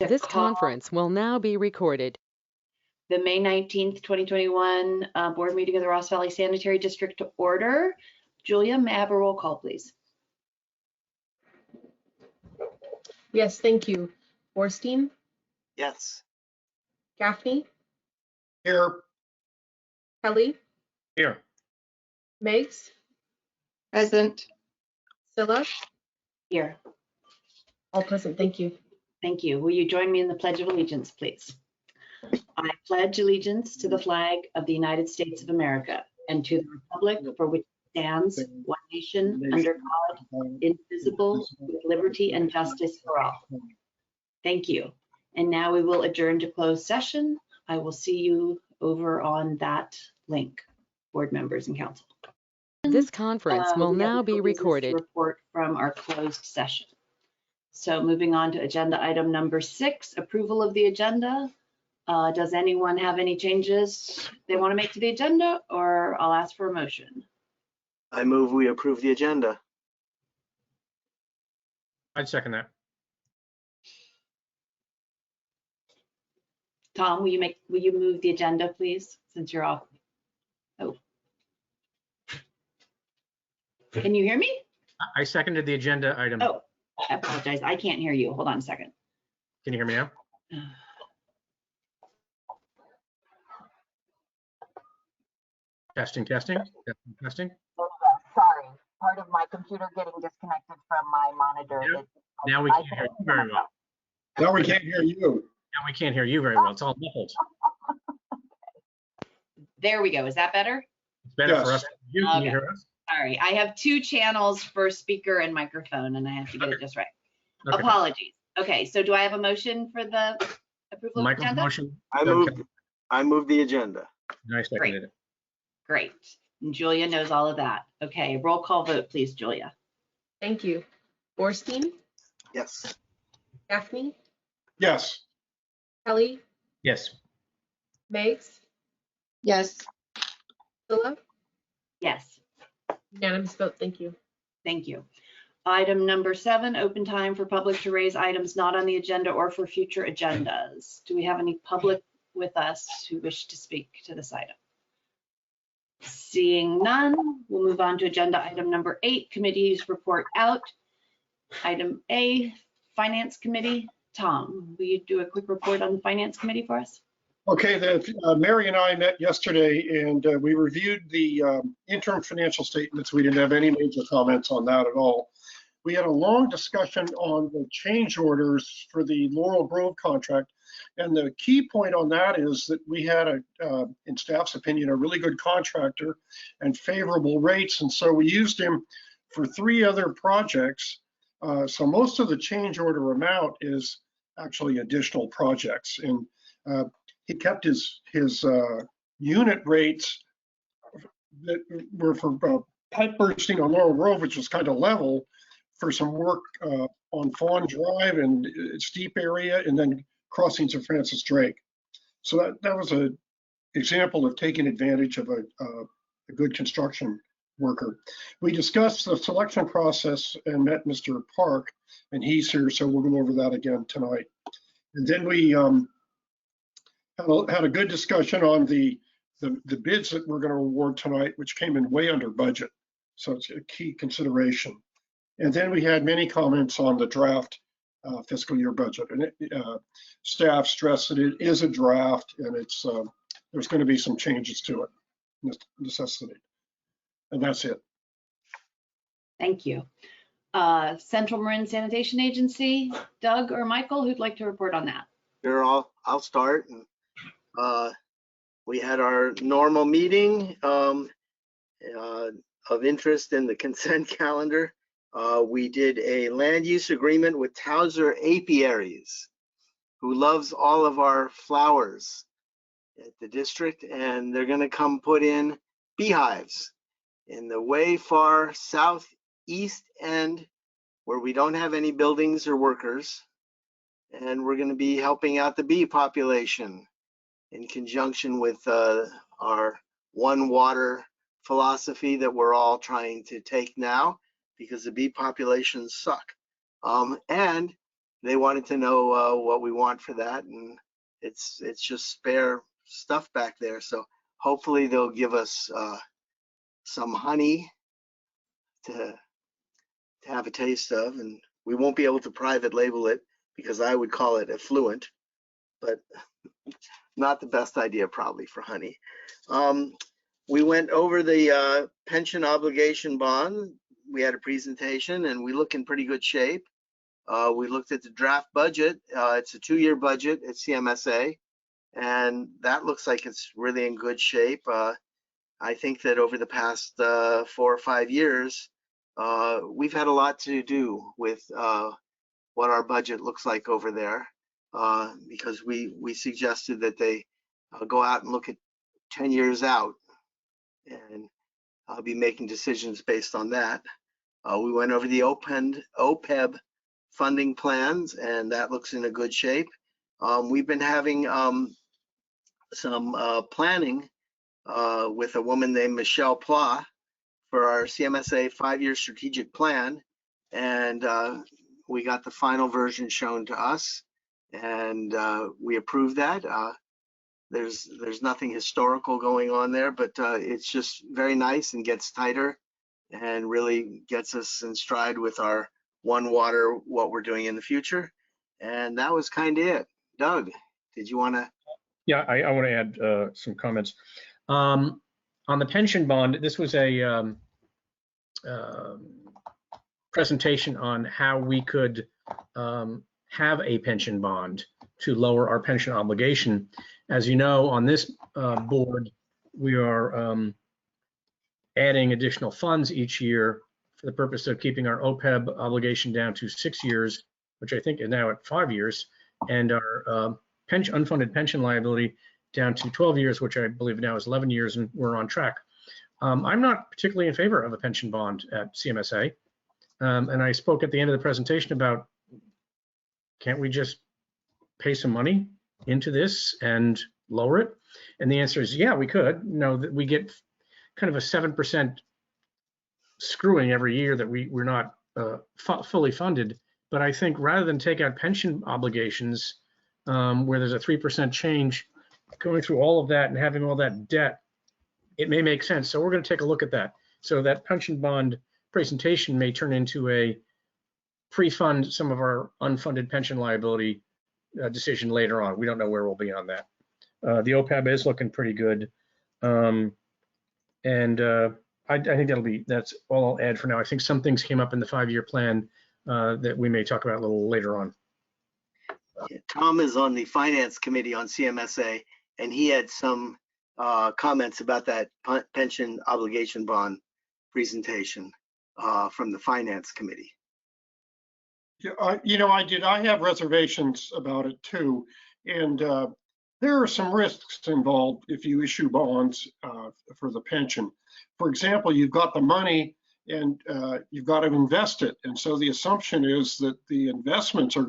This conference will now be recorded. The May 19th, 2021 board meeting of the Ross Valley Sanitary District to order. Julia, may I have a roll call, please? Yes, thank you. Borstein, Yes. Gaffney, Here. Kelly, Here. Meigs, Present. Scylla, Here. all present. Thank you. Thank you. Will you join me in the Pledge of Allegiance, please? I pledge allegiance to the flag of the United States of America and to the republic for which it stands, one nation, under God, indivisible, with liberty and justice for all. Thank you. And now we will adjourn to closed session. I will see you over on that link, board members and council. This conference will We have now a be business recorded. report from our closed session. So moving on to agenda item number 6, approval of the agenda. Does anyone have any changes they want to make to the agenda, or I'll ask for a motion? I move we approve the agenda. I'd second that. Tom, will you move the agenda, please, since you're off? Oh. Can you hear me? I seconded the agenda item. Oh, I apologize. I can't hear you. Hold on a second. Can you hear me now? Testing. Sorry, part of my computer getting disconnected from my monitor. Yeah. Now we can't hear you very well. Now we can't hear you. Now we can't hear you very well. It's all muffled. There we go. Is that better? It's better Yes. for us. Can you hear us? Sorry, I have 2 channels for speaker and microphone, and I have to get it just right. Okay. Apologies. Okay, so do I have a motion for the approval of the Michael's agenda? motion. I moved the agenda. I seconded it. Great. And Julia knows all of that. Okay, roll call vote, please, Julia. Thank you. Borstein, Yes. Gaffney, Yes. Kelly, Yes. Meigs, Yes. Scylla, Yes, unanimous vote. Thank you. thank you. Item number 7, open time for public to raise items not on the agenda or for future agendas. Do we have any public with us who wish to speak to this item? Seeing none, we'll move on to agenda item number 8, committees report out. Item A, Finance Committee. Tom, will you do a quick report on the Finance Committee for us? Okay, Mary and I met yesterday and we reviewed the interim financial statements. We didn't have any major comments on that at all. We had a long discussion on the change orders for the Laurel Grove contract. And the key point on that is that we had, in staff's opinion, a really good contractor and favorable rates. And so we used him for 3 other projects. So most of the change order amount is actually additional projects. And he kept his unit rates that were for pipe bursting on Laurel Grove, which was kind of level, for some work on Fawn Drive and steep area, and then crossings of Francis Drake. So that was an example of taking advantage of a good construction worker. We discussed the selection process and met Mr. Park, and he's here, so we'll go over that again tonight. And then we had a good discussion on the bids that we're going to award tonight, which came in way under budget. So it's a key consideration. And then we had many comments on the draft fiscal year budget, and staff stressed that it is a draft and it's there's going to be some changes to it, necessitated. And that's it. Thank you. Central Marin Sanitation Agency, Doug or Michael, who'd like to report on that? Sure, I'll start. We had our normal meeting of interest in the consent calendar. We did a land use agreement with Towser Apiaries, who loves all of our flowers at the district, and they're going to come put in beehives in the way far southeast end where we don't have any buildings or workers. And we're going to be helping out the bee population in conjunction with our one water philosophy that we're all trying to take now, because the bee populations suck. And they wanted to know what we want for that, and it's just spare stuff back there. So hopefully they'll give us some honey to have a taste of, and we won't be able to private label it because I would call it effluent, but not the best idea probably for honey. We went over the pension obligation bond. We had a presentation and we look in pretty good shape. We looked at the draft budget. It's a 2-year budget at CMSA, and that looks like it's really in good shape. I think that over the past 4 or 5 years, we've had a lot to do with what our budget looks like over there, because we suggested that they go out and look at 10 years out, and I'll be making decisions based on that. We went over the OPEB funding plans, and that looks in a good shape. We've been having some planning with a woman named Michelle Pla for our CMSA 5-year strategic plan, and we got the final version shown to us, and we approved that. There's nothing historical going on there, but it's just very nice and gets tighter and really gets us in stride with our One Water, what we're doing in the future. And that was kind of it. Doug, did you want to? Yeah, I want to add some comments. On the pension bond, this was a presentation on how we could have a pension bond to lower our pension obligation. As you know, on this board, we are adding additional funds each year for the purpose of keeping our OPEB obligation down to 6 years, which I think is now at 5 years, and our unfunded pension liability down to 12 years, which I believe now is 11 years, and we're on track. I'm not particularly in favor of a pension bond at CMSA, and I spoke at the end of the presentation about, can't we just pay some money into this and lower it? And the answer is, yeah, we could. We get kind of a 7% screwing every year that we're not fully funded. But I think rather than take out pension obligations where there's a 3% change, going through all of that and having all that debt, it may make sense. So we're going to take a look at that. So that pension bond presentation may turn into a pre-fund some of our unfunded pension liability decision later on. We don't know where we'll be on that. The OPEB is looking pretty good. I think that's all I'll add for now. I think some things came up in the 5-year plan that we may talk about a little later on. Yeah, Tom is on the finance committee on CMSA, and he had some comments about that pension obligation bond presentation from the finance committee. Yeah, I did. I have reservations about it too, and there are some risks involved if you issue bonds for the pension. For example, you've got the money and you've got to invest it, and so the assumption is that the investments are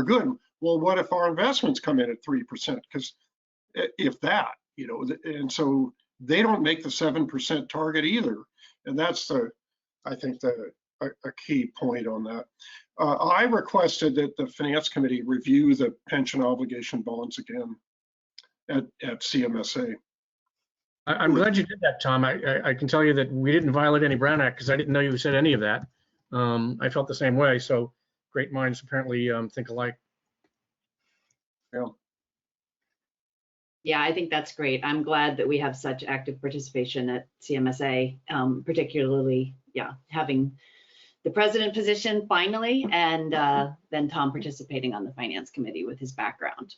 good. Well, what if our investments come in at 3%? Because if that, and so they don't make the 7% target either, and that's I think a key point on that. I requested that the finance committee review the pension obligation bonds again at CMSA. I'm glad you did that, Tom. I can tell you that we didn't violate any Brown Act because I didn't know you said any of that. I felt the same way. So great minds apparently think alike. Yeah. Yeah, I think that's great. I'm glad that we have such active participation at CMSA, particularly, having the president position finally, and then Tom participating on the finance committee with his background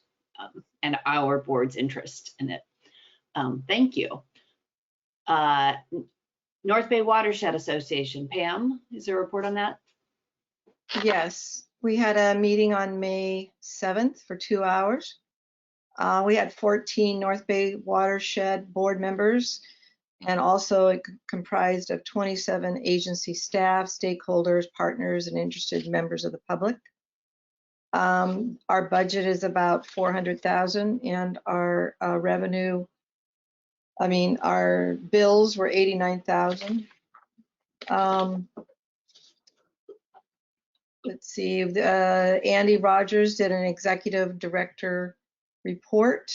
and our board's interest in it. Thank you. North Bay Watershed Association, Pam, is there a report on that? Yes, we had a meeting on May 7th for 2 hours. We had 14 North Bay Watershed board members, and also it comprised of 27 agency staff, stakeholders, partners, and interested members of the public. Our budget is about $400,000, and our our bills were $89,000. let's see, Andy Rogers did an executive director report,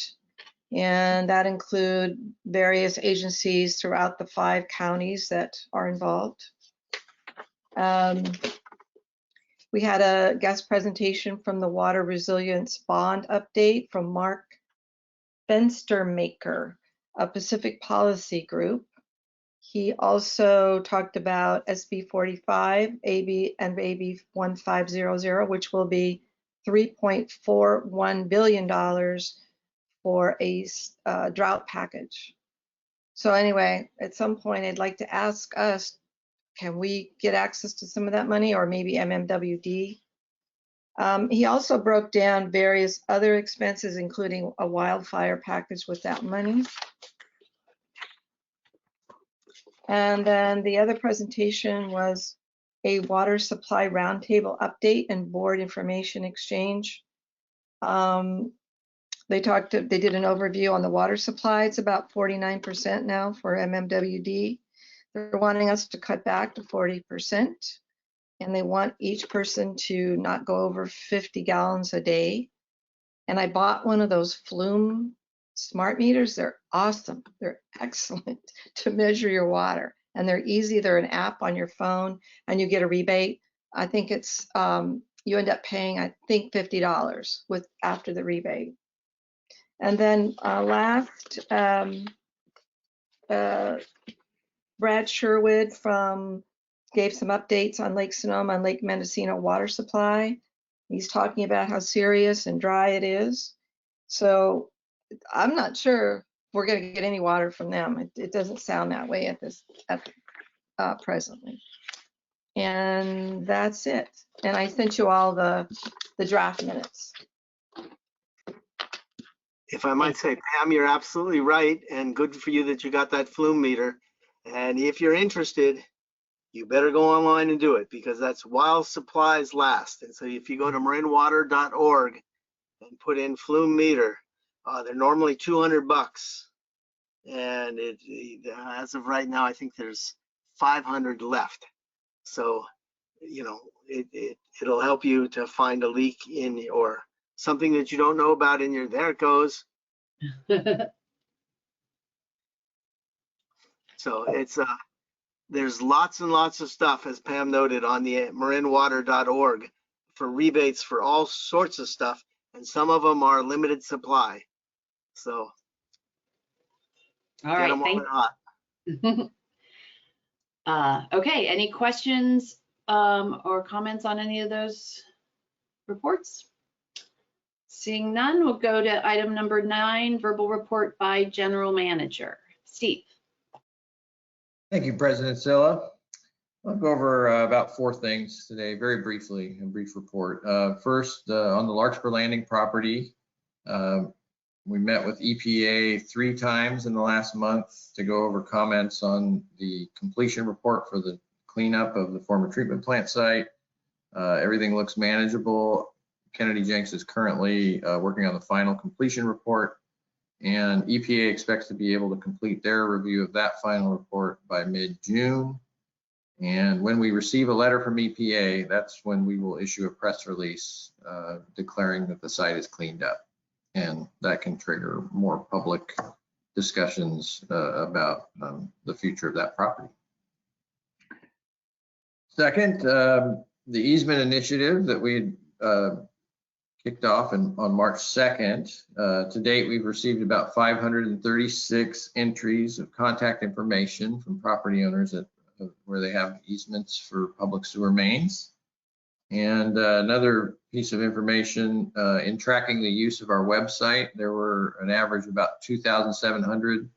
and that include various agencies throughout the 5 counties that are involved. We had a guest presentation from the Water Resilience Bond update from Mark Fenstermaker, a Pacific Policy Group. He also talked about SB 45, AB 1500, which will be $3.41 billion for a drought package. So anyway, at some point, I'd like to ask us, can we get access to some of that money, or maybe MMWD? He also broke down various other expenses, including a wildfire package with that money. And then the other presentation was a water supply roundtable update and board information exchange. They did an overview on the water supply. It's about 49% now for MMWD. They're wanting us to cut back to 40%, and they want each person to not go over 50 gallons a day. And I bought one of those Flume smart meters. They're awesome. They're excellent to measure your water, and they're easy. They're an app on your phone, and you get a rebate. I think it's you end up paying, I think, $50 after the rebate. And then last, Brad Sherwood gave some updates on Lake Sonoma and Lake Mendocino water supply. He's talking about how serious and dry it is. So I'm not sure we're going to get any water from them. It doesn't sound that way at presently. And that's it. And I sent you all the draft minutes. If I might say, Pam, you're absolutely right, and good for you that you got that Flume meter. And if you're interested, you better go online and do it, because that's while supplies last. And so if you go to marinwater.org and put in Flume meter, they're normally $200. And as of right now, I think there's 500 left. So, you know, it'll help you to find a leak or something that you don't know about in your, there it goes. So it's there's lots and lots of stuff, as Pam noted, on the marinwater.org for rebates for all sorts of stuff, and some of them are limited supply. So All right, thank okay, any questions or comments on any of those reports? Seeing none, we'll go to item number 9, verbal report by general manager. Steve. Thank you, President Silla. I'll go over about 4 things today, very briefly, a brief report. First, on the Larkspur Landing property, we met with EPA 3 times in the last month to go over comments on the completion report for the cleanup of the former treatment plant site. Everything looks manageable. Kennedy Jenks is currently working on the final completion report, and EPA expects to be able to complete their review of that final report by mid-June. And when we receive a letter from EPA, that's when we will issue a press release declaring that the site is cleaned up. And that can trigger more public discussions about the future of that property. Second, the easement initiative that we kicked off on March 2nd. To date, we've received about 536 entries of contact information from property owners where they have easements for public sewer mains. And another piece of information, in tracking the use of our website, there were an average of about 2,700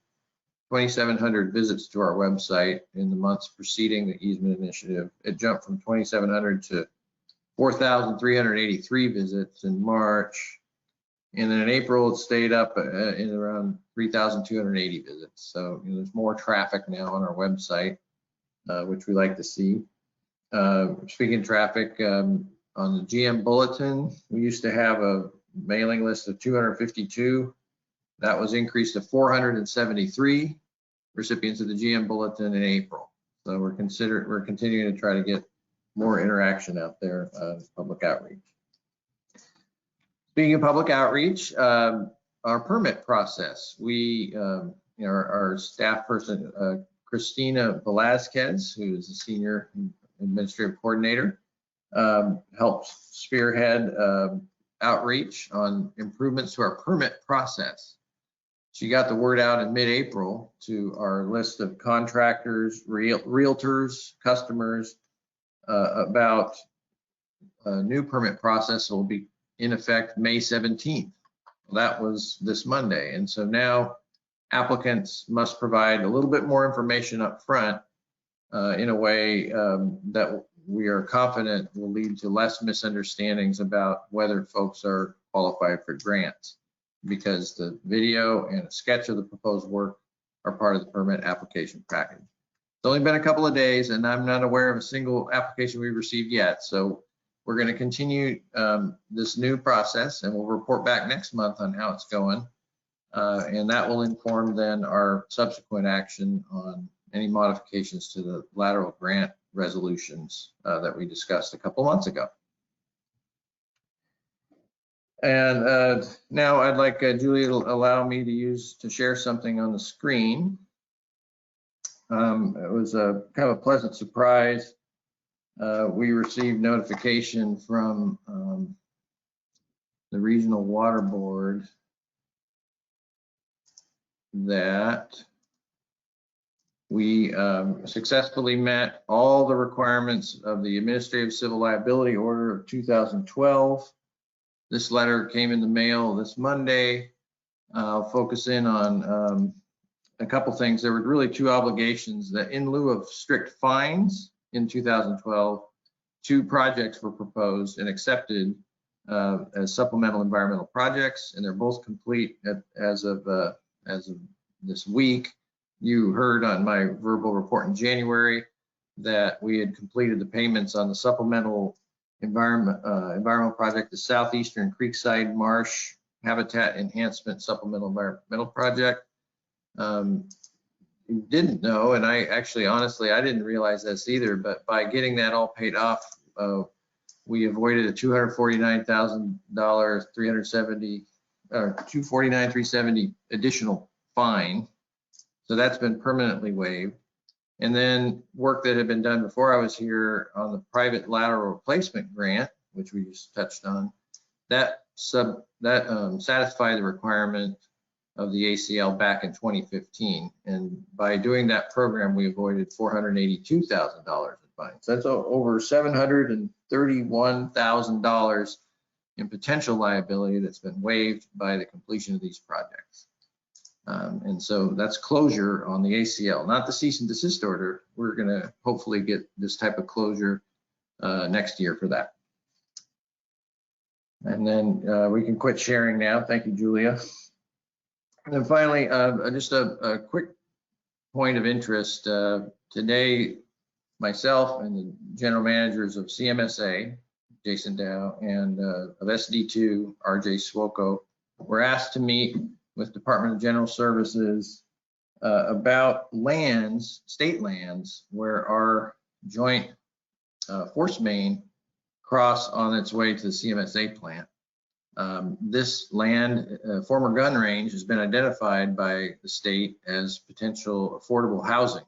visits to our website in the months preceding the easement initiative. It jumped from 2,700 to 4,383 visits in March. And then in April, it stayed up in around 3,280 visits. So there's more traffic now on our website, which we like to see. Speaking of traffic, on the GM Bulletin, we used to have a mailing list of 252. That was increased to 473 recipients of the GM Bulletin in April. So we're continuing to try to get more interaction out there, public outreach. Speaking of public outreach, our permit process, we, our staff person, Christina Velazquez, who is a senior administrative coordinator, helped spearhead outreach on improvements to our permit process. She got the word out in mid-April to our list of contractors, realtors, customers about a new permit process that will be in effect May 17th. That was this Monday. And so now applicants must provide a little bit more information up front in a way that we are confident will lead to less misunderstandings about whether folks are qualified for grants, because the video and a sketch of the proposed work are part of the permit application package. It's only been a couple of days and I'm not aware of a single application we've received yet. So we're going to continue this new process and we'll report back next month on how it's going. And that will inform then our subsequent action on any modifications to the lateral grant resolutions that we discussed a couple months ago. And now I'd like Julie to allow me to share something on the screen. It was a kind of a pleasant surprise. We received notification from the Regional Water Board that we successfully met all the requirements of the Administrative Civil Liability Order of 2012. This letter came in the mail this Monday. I'll focus in on a couple things. There were really two obligations that in lieu of strict fines in 2012, two projects were proposed and accepted as supplemental environmental projects, and they're both complete as of this week. You heard on my verbal report in January that we had completed the payments on the supplemental environmental project, the Southeastern Creekside Marsh Habitat Enhancement Supplemental Environmental Project. You didn't know, and I actually, honestly, I didn't realize this either, but by getting that all paid off, we avoided a $249,000, $249,370 additional fine. So that's been permanently waived. And then work that had been done before I was here on the private lateral replacement grant, which we just touched on, that satisfied the requirement of the ACL back in 2015. And by doing that program, we avoided $482,000 in fines. That's over $731,000 in potential liability that's been waived by the completion of these projects. And so that's closure on the ACL, not the cease and desist order. We're going to hopefully get this type of closure next year for that. And then we can quit sharing now. Thank you, Julia. And then finally, just a quick point of interest. Today, myself and the general managers of CMSA, Jason Dow, and of SD2, RJ Swoko, were asked to meet with Department of General Services about lands, state lands, where our joint force main cross on its way to the CMSA plant. This land, former gun range, has been identified by the state as potential affordable housing.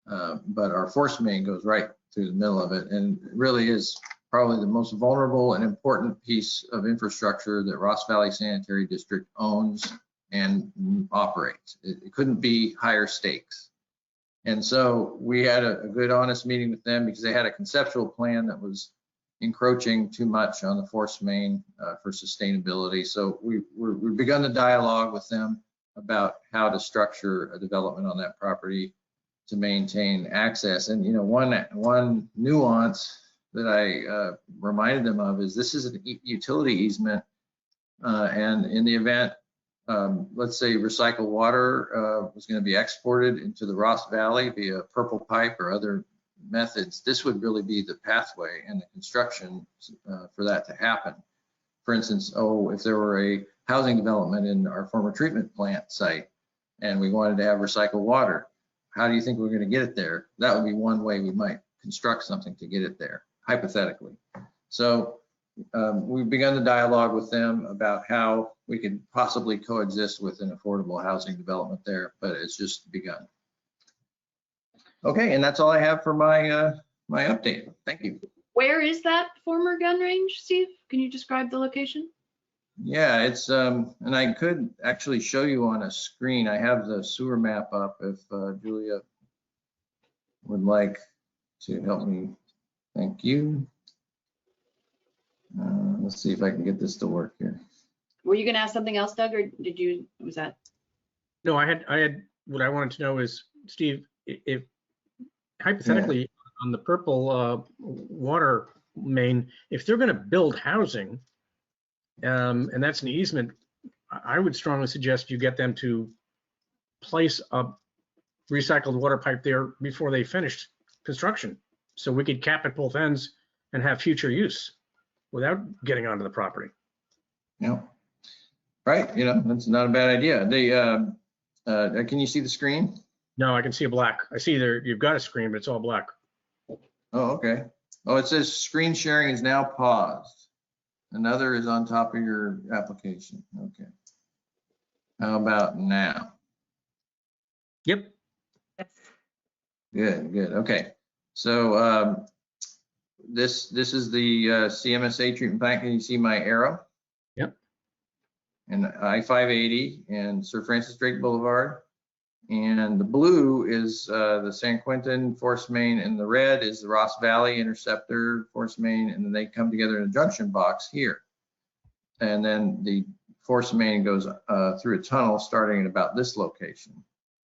But our force main goes right through the middle of it, and it really is probably the most vulnerable and important piece of infrastructure that Ross Valley Sanitary District owns and operates. It couldn't be higher stakes. And so we had a good, honest meeting with them because they had a conceptual plan that was encroaching too much on the force main for sustainability. So we've begun the dialogue with them about how to structure a development on that property to maintain access. And one nuance that I reminded them of is this is a utility easement, and in the event, let's say recycled water was going to be exported into the Ross Valley via purple pipe or other methods, this would really be the pathway and the construction for that to happen. For instance, if there were a housing development in our former treatment plant site and we wanted to have recycled water, how do you think we're going to get it there? That would be one way we might construct something to get it there, hypothetically. So we've begun the dialogue with them about how we could possibly coexist with an affordable housing development there, but it's just begun. Okay, and that's all I have for my my update. Thank you. Where is that former gun range, Steve? Can you describe the location? Yeah, it's and I could actually show you on a screen. I have the sewer map up if Julia would like to help me. Thank you. Let's see if I can get this to work here. Were you going to ask something else, Doug, or did you, was that? No, I had, what I wanted to know is, Steve, if hypothetically on the purple water main, if they're gonna build housing, and that's an easement, I would strongly suggest you get them to place a recycled water pipe there before they finish construction. So we could cap at both ends and have future use without getting onto the property. Yeah. Right, that's not a bad idea. They can you see the screen? No, I can see a black. I see there, you've got a screen, but it's all black. Oh, okay. Oh, it says screen sharing is now paused. Another is on top of your application. Okay. How about now? Yep. Yes. Good, good. Okay. So this is the CMSA treatment plant. Can you see my arrow? Yep. And I-580 and Sir Francis Drake Boulevard. And the blue is the San Quentin force main, and the red is the Ross Valley Interceptor force main, and then they come together in a junction box here. And then the force main goes through a tunnel starting at about this location,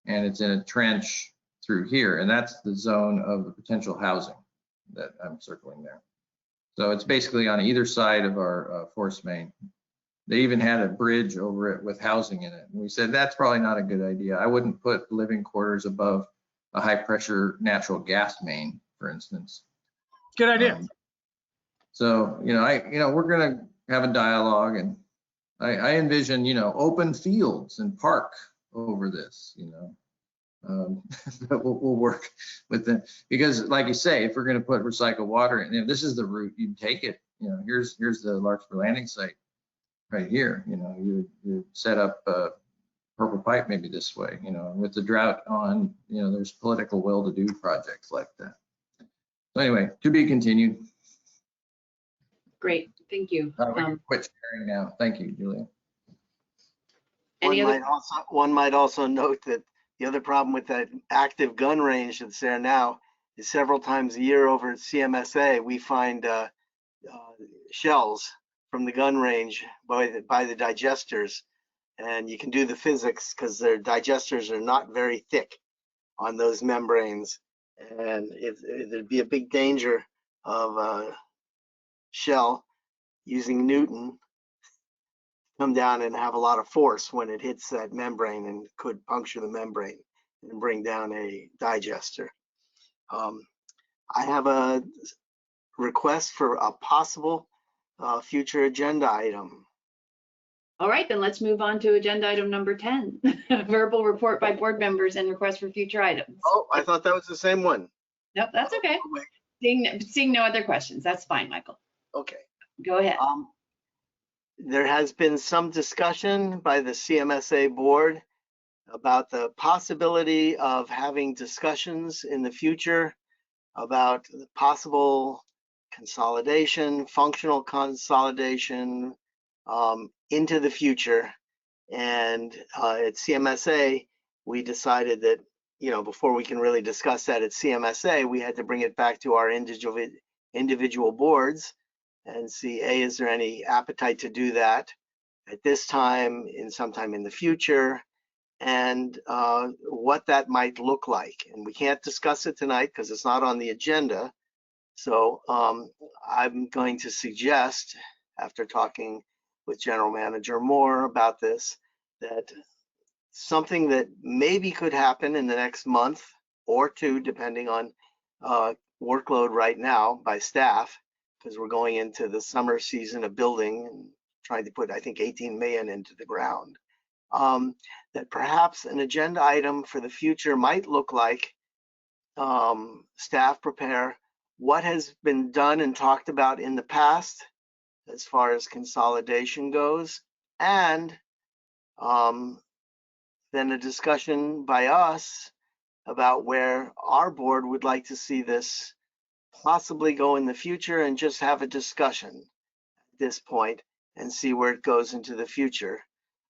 and it's in a trench through here, and that's the zone of the potential housing that I'm circling there. So it's basically on either side of our force main. They even had a bridge over it with housing in it. And we said, that's probably not a good idea. I wouldn't put living quarters above a high pressure natural gas main, for instance. Good idea. So, we're going to have a dialogue, and I envision, open fields and park over this, but we'll work with them, because like you say, if we're going to put recycled water in, this is the route you'd take it. Here's the Larkspur landing site. Right here, you set up a purple pipe maybe this way, with the drought on, there's political will to do projects like that. So anyway, to be continued. Great, thank you. We can quit sharing now. Thank you, Julia. One might also note that the other problem with that active gun range that's there now is several times a year over at CMSA, we find shells from the gun range by the digesters, and you can do the physics because their digesters are not very thick on those membranes, and there'd be a big danger of a shell using Newton come down and have a lot of force when it hits that membrane and could puncture the membrane and bring down a digester. I have a request for a possible future agenda item. All right, then let's move on to agenda item number 10, verbal report by board members and request for future items. Oh, I thought that was the same one. Nope, that's okay. Seeing no other questions, that's fine, Michael. Okay. Go ahead. There has been some discussion by the CMSA board about the possibility of having discussions in the future about the possible consolidation, functional consolidation into the future. And at CMSA, we decided that, before we can really discuss that at CMSA, we had to bring it back to our individual boards and see, is there any appetite to do that at this time, sometime in the future, and what that might look like. And we can't discuss it tonight because it's not on the agenda. So I'm going to suggest, after talking with General Manager Moore about this, that something that maybe could happen in the next month or two, depending on workload right now by staff, because we're going into the summer season of building and trying to put, I think, 18 million into the ground, that perhaps an agenda item for the future might look like staff prepare what has been done and talked about in the past as far as consolidation goes, and then a discussion by us about where our board would like to see this possibly go in the future, and just have a discussion at this point and see where it goes into the future.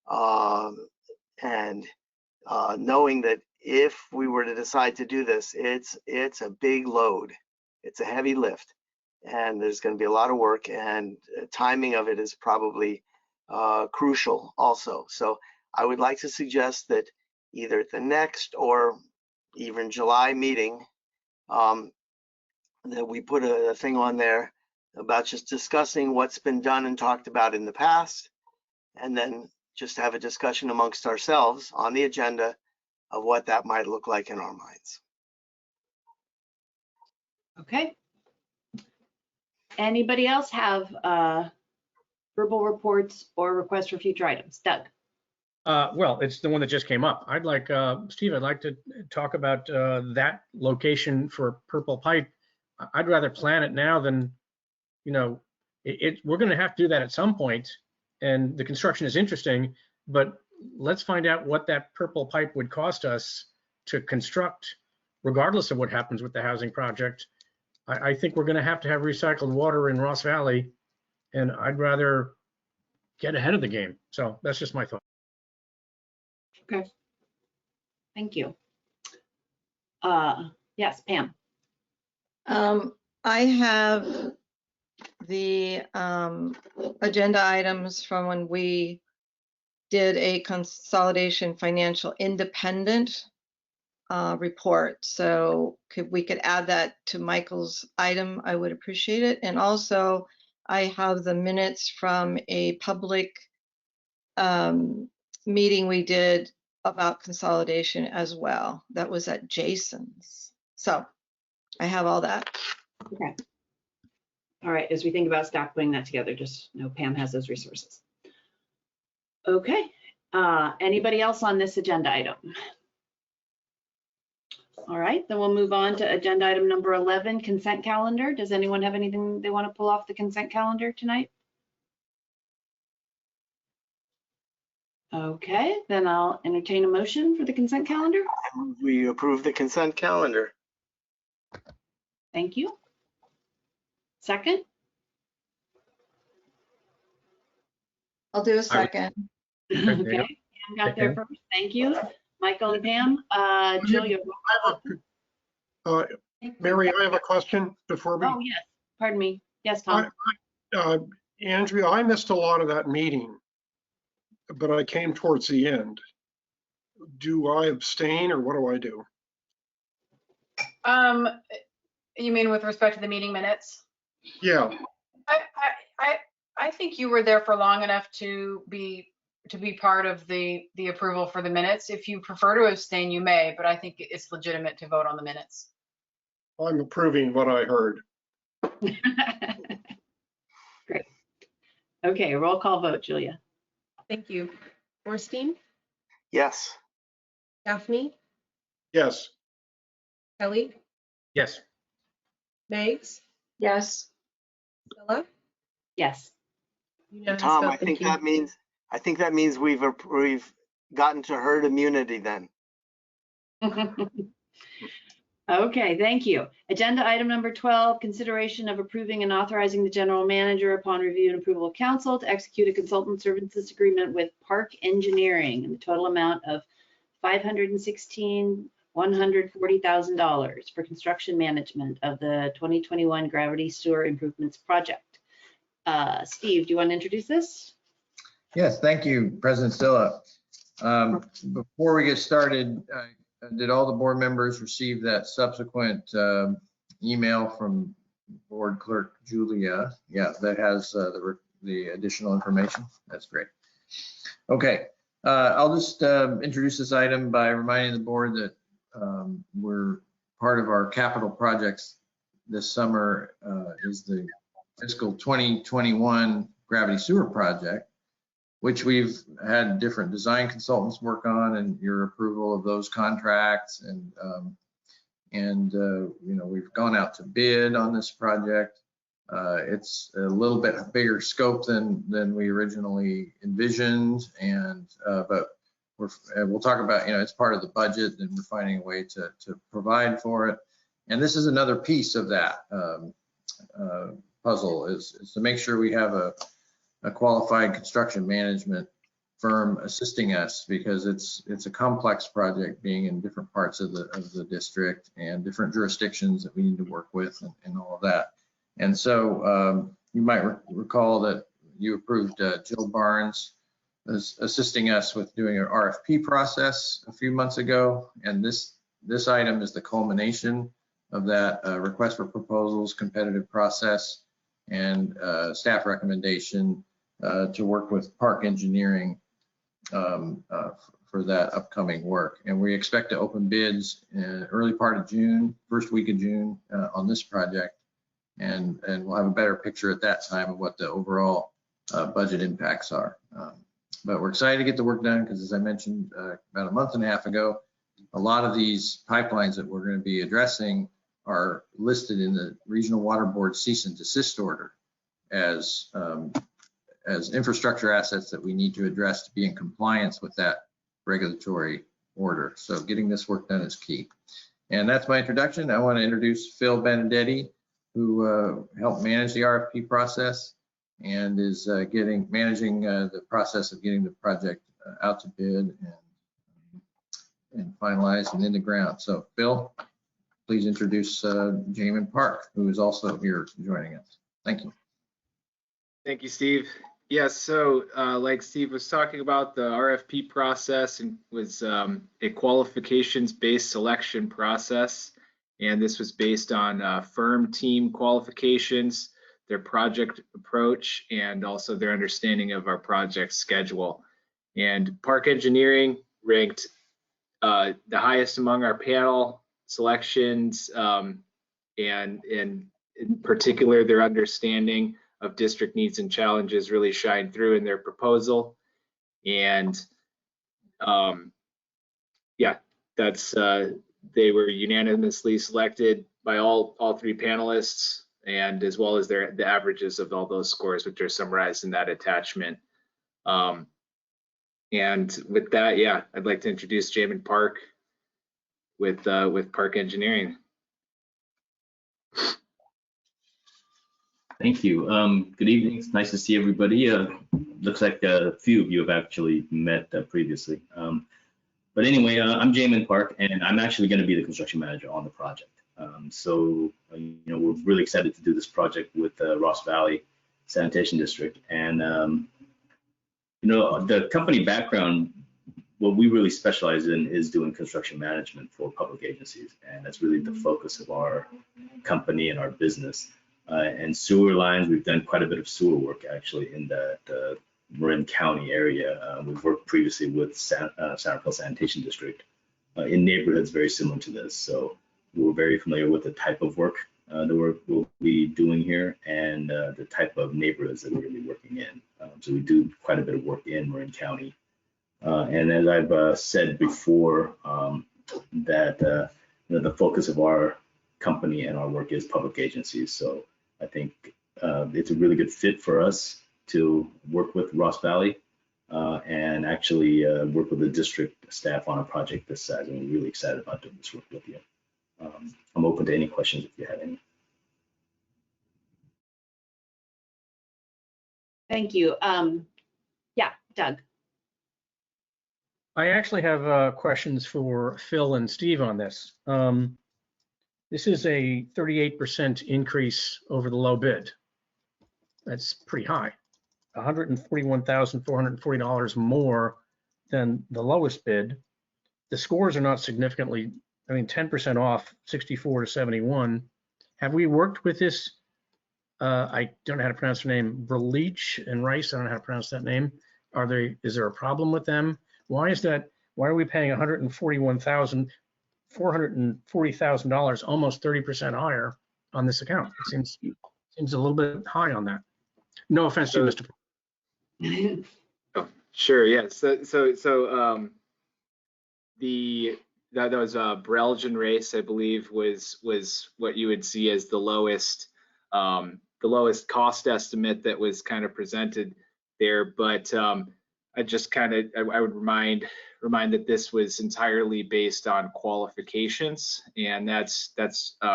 And knowing that if we were to decide to do this, it's a big load. It's a heavy lift, and there's going to be a lot of work, and timing of it is probably crucial also. So I would like to suggest that either at the next or even July meeting, that we put a thing on there about just discussing what's been done and talked about in the past, and then just have a discussion amongst ourselves on the agenda of what that might look like in our minds. Okay. Anybody else have verbal reports or requests for future items? Doug? Well, it's the one that just came up. I'd like, Steve, I'd like to talk about that location for Purple Pipe. I'd rather plan it now than, we're going to have to do that at some point, and the construction is interesting, but let's find out what that Purple Pipe would cost us to construct, regardless of what happens with the housing project. I think we're going to have recycled water in Ross Valley, and I'd rather get ahead of the game. So that's just my thought. Okay. Thank you. Yes, Pam. I have the agenda items from when we did a consolidation financial independent report. So we could add that to Michael's item, I would appreciate it. And also I have the minutes from a public meeting we did about consolidation as well. That was at Jason's. So I have all that. Okay. All right, as we think about staff putting that together, just know Pam has those resources. Okay, anybody else on this agenda item? All right, then we'll move on to agenda item number 11, consent calendar. Does anyone have anything they want to pull off the consent calendar tonight? Okay, then I'll entertain a motion for the consent calendar. We approve the consent calendar. Thank you. Second? I'll do a second. there you Okay, go. Pam got there first. Thank you. Michael and Pam. Julia. Mary, I have a question before we. Oh, yes. Pardon me. Yes, Tom. Andrea, I missed a lot of that meeting, but I came towards the end. Do I abstain or what do I do? You mean with respect to the meeting minutes? Yeah. I think you were there for long enough to be part of the approval for the minutes. If you prefer to abstain, you may, but I think it's legitimate to vote on the minutes. I'm approving what I heard. Great. Okay, roll call vote, Julia. Thank you. Ornstein, Yes. Daphne, Yes. Kelly, Yes. Megs, Yes. Stella. Yes. Unanimous Tom, vote, I think thank you. that means we've gotten to herd immunity then. Okay, thank you. Agenda item number 12, consideration of approving and authorizing the general manager upon review and approval of council to execute a consultant services agreement with Park Engineering in the total amount of $516,140,000 for construction management of the 2021 gravity sewer improvements project. Steve, do you want to introduce this? Yes, thank you, President Stilla. Before we get started, did all the board members receive that subsequent email from Board Clerk Julia? Yeah, that has the additional information. That's great. Okay, I'll just introduce this item by reminding the board that we're part of our capital projects this summer is the Fiscal 2021 gravity sewer project, which we've had different design consultants work on, and your approval of those contracts. And And, we've gone out to bid on this project. It's a little bit bigger scope than we originally envisioned. But we'll talk about, it's part of the budget, and we're finding a way to provide for it. And this is another piece of that puzzle is to make sure we have a qualified construction management firm assisting us, because it's a complex project, being in different parts of the district and different jurisdictions that we need to work with and all of that. And so you might recall that you approved Jill Barnes as assisting us with doing an RFP process a few months ago. And this item is the culmination of that request for proposals, competitive process, and staff recommendation to work with Park Engineering for that upcoming work. And we expect to open bids in early part of June, first week of June on this project. And we'll have a better picture at that time of what the overall budget impacts are. But we're excited to get the work done, because as I mentioned about a month and a half ago, a lot of these pipelines that we're going to be addressing are listed in the Regional Water Board cease and desist order as infrastructure assets that we need to address to be in compliance with that regulatory order. So getting this work done is key. And that's my introduction. I want to introduce Phil Benedetti, who helped manage the RFP process and is managing the process of getting the project out to bid and finalized and in the ground. So Phil, please introduce Jamin Park, who is also here joining us. Thank you. Thank you, Steve. Yes, so like Steve was talking about, the RFP process was a qualifications-based selection process. And this was based on firm team qualifications, their project approach, and also their understanding of our project schedule. And Park Engineering ranked the highest among our panel selections, and in particular, their understanding of district needs and challenges really shined through in their proposal. And yeah, that's they were unanimously selected by all three panelists, and as well as the averages of all those scores, which are summarized in that attachment. And with that, yeah, I'd like to introduce Jamin Park with Park Engineering. Thank you. Good evening. It's nice to see everybody. Looks like a few of you have actually met previously. But anyway, I'm Jamin Park, and I'm actually going to be the construction manager on the project. We're really excited to do this project with Rvst Valley Sanitation District. And, the company background, what we really specialize in is doing construction management for public agencies. And that's really the focus of our company and our business. And sewer lines, we've done quite a bit of sewer work actually in the Marin County area. We've worked previously with Sanitary Sanitation District in neighborhoods very similar to this. So we're very familiar with the type of work that we'll be doing here, and the type of neighborhoods that we're going to be working in. So we do quite a bit of work in Marin County. And as I've said before, that the focus of our company and our work is public agencies. So I think it's a really good fit for us to work with Rvst Valley and actually work with the district staff on a project this size. And we're really excited about doing this work with you. I'm open to any questions if you have any. Thank you. Yeah, Doug. I actually have questions for Phil and Steve on this. This is a 38% increase over the low bid. That's pretty high. $141,440 more than the lowest bid. The scores are not significantly, 10% off, 64 to 71. Have we worked with this? I don't know how to pronounce her name, Berleach and Rice. I don't know how to pronounce that name. Is there a problem with them? Why is that? Why are we paying $141,440,000, almost 30% higher on this account? It seems a little bit high on that. No offense to you, Mr. Oh, sure, yeah. So the that was Belgian race, I believe, was what you would see as the lowest cost estimate that was kind of presented there. But I just kind of I would remind that this was entirely based on qualifications, and that's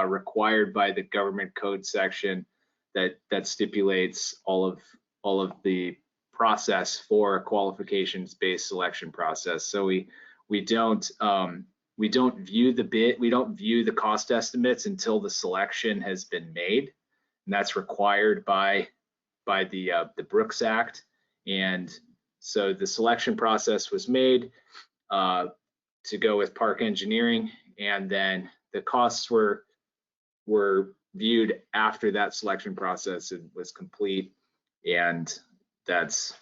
required by the government code section that stipulates all of the process for a qualifications-based selection process. So we don't view the cost estimates until the selection has been made, and that's required by the Brooks Act. And so the selection process was made to go with Park Engineering, and then the costs were viewed after that selection process was complete, and that's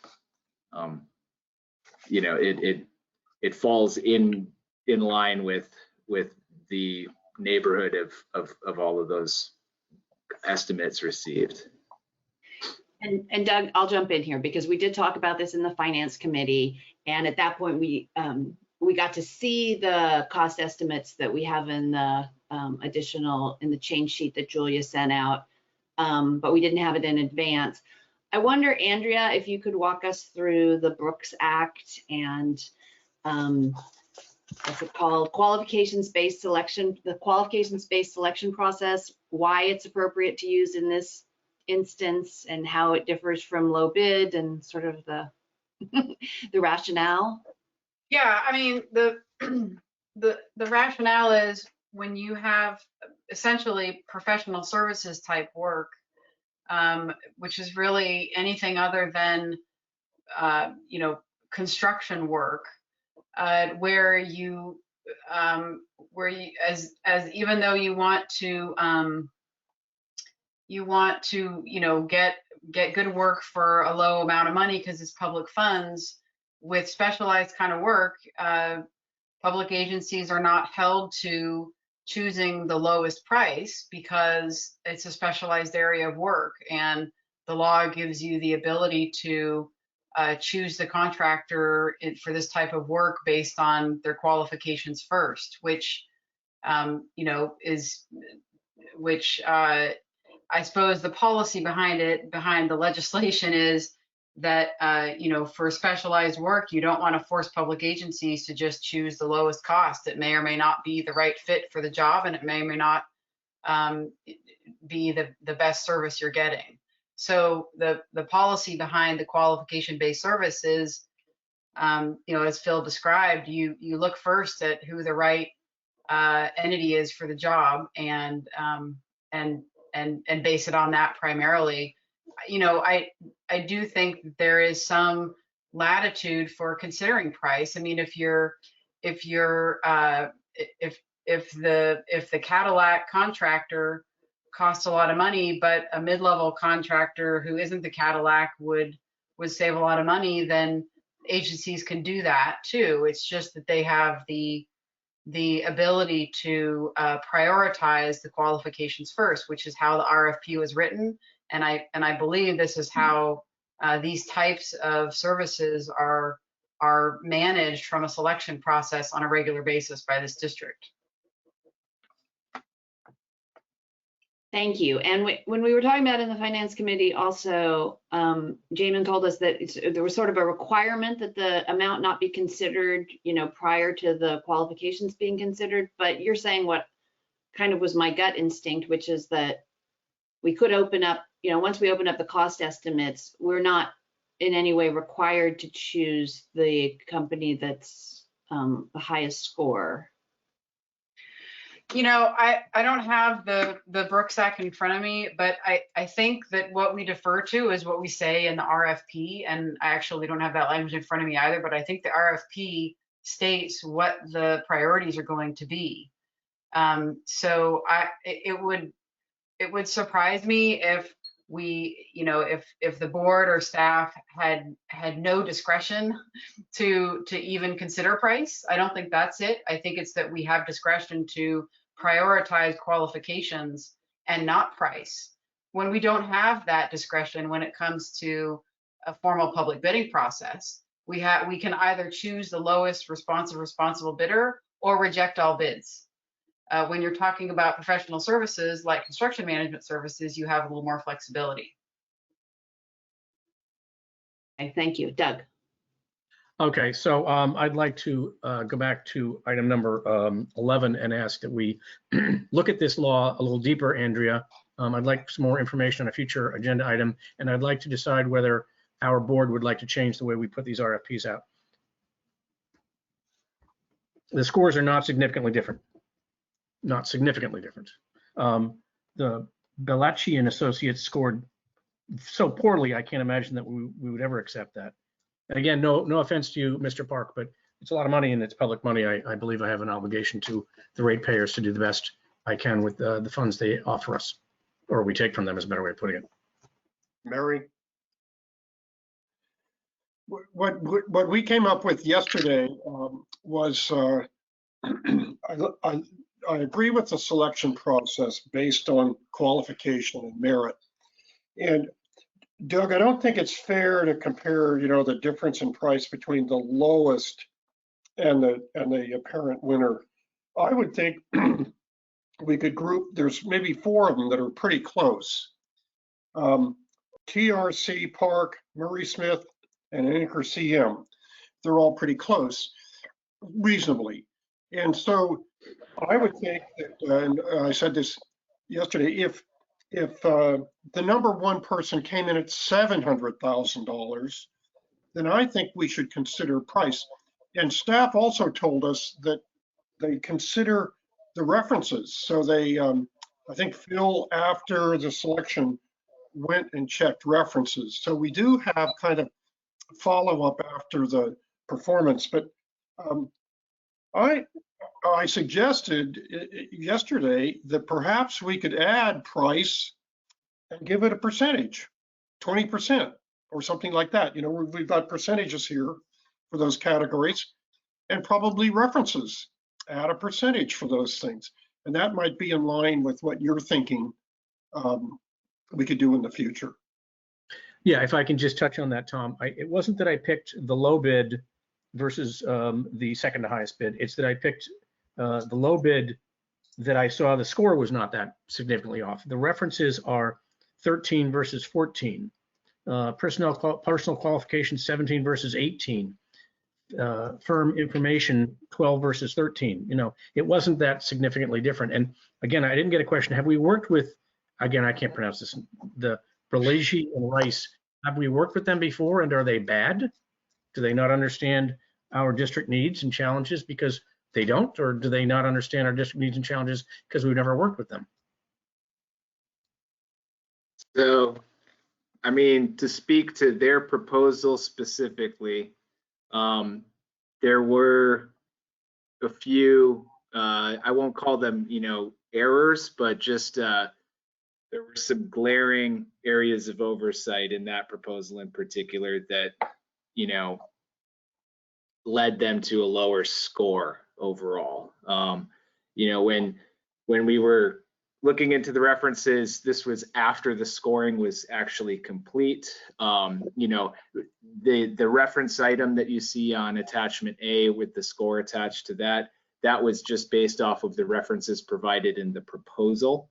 it falls in line with the neighborhood of all of those estimates received. And Doug, I'll jump in here because we did talk about this in the Finance Committee, and at that point we got to see the cost estimates that we have in the in the change sheet that Julia sent out, but we didn't have it in advance. I wonder, Andrea, if you could walk us through the Brooks Act and what's it called? Qualifications-based selection, the qualifications-based selection process, why it's appropriate to use in this instance and how it differs from low bid and sort of the the rationale. Yeah, I mean, the rationale is when you have essentially professional services type work, which is really anything other than construction work, where you as even though you want to get good work for a low amount of money because it's public funds, with specialized kind of work, public agencies are not held to choosing the lowest price because it's a specialized area of work, and the law gives you the ability to choose the contractor for this type of work based on their qualifications first, which I suppose the policy behind the legislation is that for specialized work, you don't want to force public agencies to just choose the lowest cost. It may or may not be the right fit for the job, and it may or may not be the best service you're getting. So the policy behind the qualification-based service is, as Phil described, you look first at who the right entity is for the job, and base it on that primarily. I do think that there is some latitude for considering price. I mean, if the Cadillac contractor costs a lot of money, but a mid-level contractor who isn't the Cadillac would save a lot of money, then agencies can do that too. It's just that they have the ability to prioritize the qualifications first, which is how the RFP was written. And I believe this is how these types of services are managed from a selection process on a regular basis by this district. Thank you. And when we were talking about in the Finance Committee also, Jamin told us that there was sort of a requirement that the amount not be considered, prior to the qualifications being considered. But you're saying what kind of was my gut instinct, which is that we could open up, once we open up the cost estimates, we're not in any way required to choose the company that's the highest score. I don't have the Brooks Act in front of me, but I think that what we defer to is what we say in the RFP, and I actually don't have that language in front of me either, but I think the RFP states what the priorities are going to be. So it would surprise me if we, if the board or staff had no discretion to even consider price. I don't think that's it. I think it's that we have discretion to prioritize qualifications and not price. When we don't have that discretion when it comes to a formal public bidding process, we can either choose the lowest responsible bidder, or reject all bids. When you're talking about professional services like construction management services, you have a little more flexibility. Okay, thank you. Doug? Okay, so I'd like to go back to item number 11 and ask that we look at this law a little deeper, Andrea. I'd like some more information on a future agenda item, and I'd like to decide whether our board would like to change the way we put these RFPs out. The scores are not significantly different. Not significantly different. The Bellacci and Associates scored so poorly, I can't imagine that we would ever accept that. And again, no offense to you, Mr. Park, but it's a lot of money and it's public money. I believe I have an obligation to the ratepayers to do the best I can with the funds they offer us, or we take from them is a better way of putting it. Mary? What we came up with yesterday was, I agree with the selection process based on qualification and merit. And Doug, I don't think it's fair to compare, the difference in price between the lowest and the apparent winner. I would think we could group, there's maybe 4 of them that are pretty close. TRC, Park, Murray Smith, and Anchor CM. They're all pretty close, reasonably. And so I would think that, and I said this yesterday, if the number 1 person came in at $700,000, then I think we should consider price. And staff also told us that they consider the references. So they, I think Phil, after the selection, went and checked references. So we do have kind of follow-up after the performance. But I suggested yesterday that perhaps we could add price and give it a percentage, 20% or something like that. We've got percentages here for those categories, and probably references, add a percentage for those things. And that might be in line with what you're thinking we could do in the future. Yeah, if I can just touch on that, Tom. It wasn't that I picked the low bid versus the second to highest bid. It's that I picked the low bid that I saw the score was not that significantly off. The references are 13 versus 14. Personal qualification 17 versus 18. Firm information 12 versus 13. It wasn't that significantly different. And again, I didn't get a question. Have we worked with, again, I can't pronounce this, the Berligi and Rice? Have we worked with them before, and are they bad? Do they not understand our district needs and challenges because they don't, or do they not understand our district needs and challenges because we've never worked with them? So, to speak to their proposal specifically, there were a few, I won't call them, errors, but just there were some glaring areas of oversight in that proposal in particular that, led them to a lower score overall. When we were looking into the references, this was after the scoring was actually complete. The reference item that you see on attachment A with the score attached to that was just based off of the references provided in the proposal.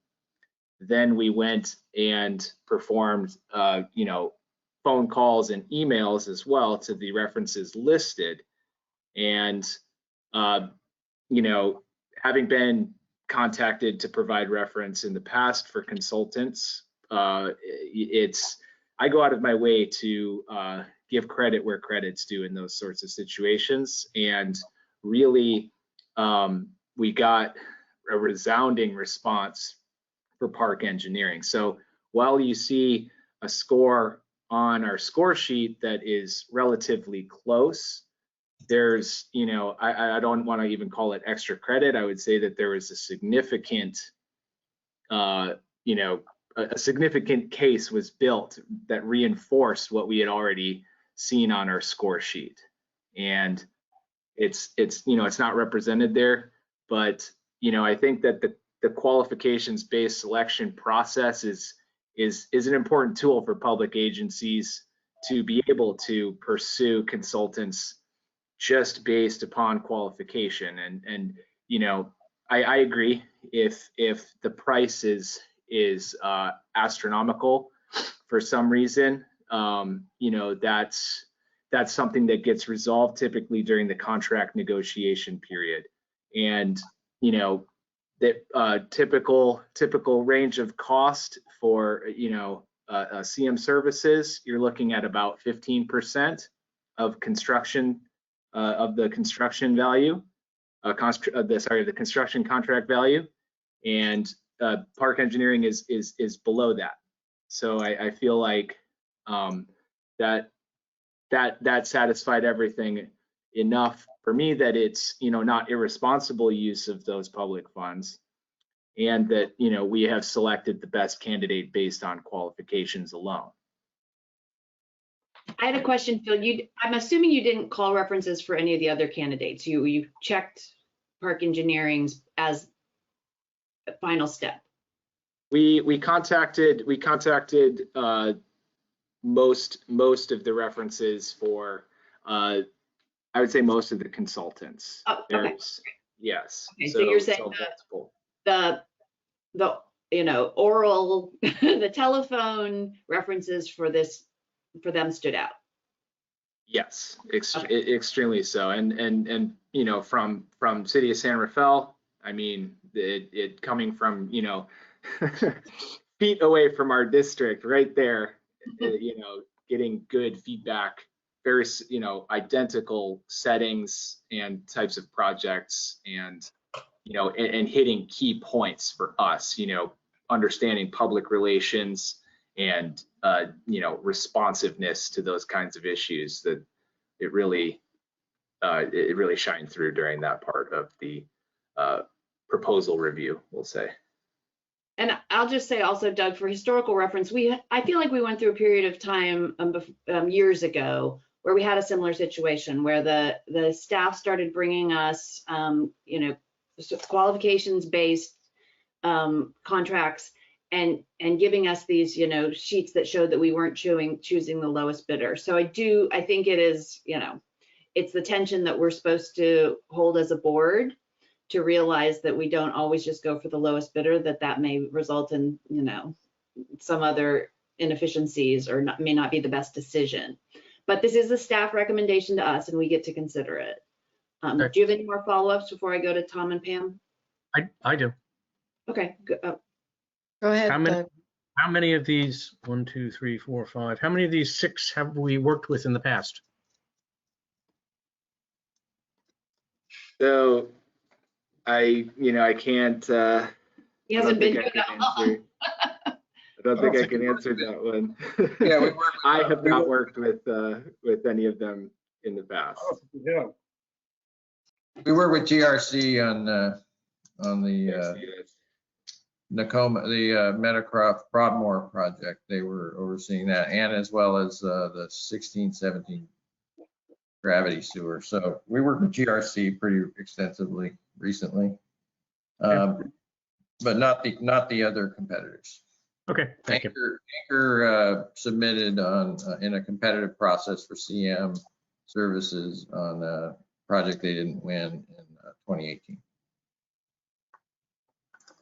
Then we went and performed, phone calls and emails as well to the references listed. And, having been contacted to provide reference in the past for consultants, I go out of my way to give credit where credit's due in those sorts of situations. And really, we got a resounding response for Park Engineering. So while you see a score on our score sheet that is relatively close, there's, I don't want to even call it extra credit. I would say that there was a significant, a significant case was built that reinforced what we had already seen on our score sheet. And it's not represented there, but, I think that the qualifications-based selection process is an important tool for public agencies to be able to pursue consultants just based upon qualification. And you know, I agree, if the price is astronomical for some reason, you know, that's something that gets resolved typically during the contract negotiation period. And you know, that typical range of cost for, you know, CM services, you're looking at about 15% of construction of the construction value, the construction contract value, and park engineering is below that. So I feel like that satisfied everything enough for me that it's, you know, not irresponsible use of those public funds, and that, you know, we have selected the best candidate based on qualifications alone. I had a question, Phil. I'm assuming you didn't call references for any of the other candidates. You checked Park Engineering's as a final step. We contacted most of the references for I would say most of the consultants. Oh, okay. Yes. Okay, so you're saying multiple. the you know, oral the telephone references for them stood out. Yes, extremely so. And you know, from City of San Rafael, I mean, it coming from, you know, feet away from our district right there, you know, getting good feedback, very, you know, identical settings and types of projects, and you know, and hitting key points for us, you know, understanding public relations and you know, responsiveness to those kinds of issues, that it really shined through during that part of the proposal review, we'll say. And I'll just say also, Doug, for historical reference, I feel like we went through a period of time years ago where we had a similar situation where the staff started bringing us, you know, qualifications-based contracts and giving us these, you know, sheets that showed that we weren't choosing the lowest bidder. So I think it is, you know, it's the tension that we're supposed to hold as a board, to realize that we don't always just go for the lowest bidder, that may result in, you know, some other inefficiencies, or may not be the best decision. But this is a staff recommendation to us, and we get to consider it. Okay. Do you have any more follow-ups before I go to Tom and Pam? I do. Okay, good. Go ahead. How many of these, 1, 2, 3, 4, 5, how many of these 6 have we worked with in the past? So you know, I can't. He hasn't been here that long. I don't think I can answer that one. Yeah, I have not worked with any of them in the past. Oh, yeah. We work with GRC on the Nakoma, the Meadowcroft Broadmoor project. They were overseeing that, and as well as the 16-17 gravity sewer. So we work with GRC pretty extensively recently, but not the other competitors. Okay, thank you. Anchor submitted in a competitive process for CM services on a project they didn't win in 2018.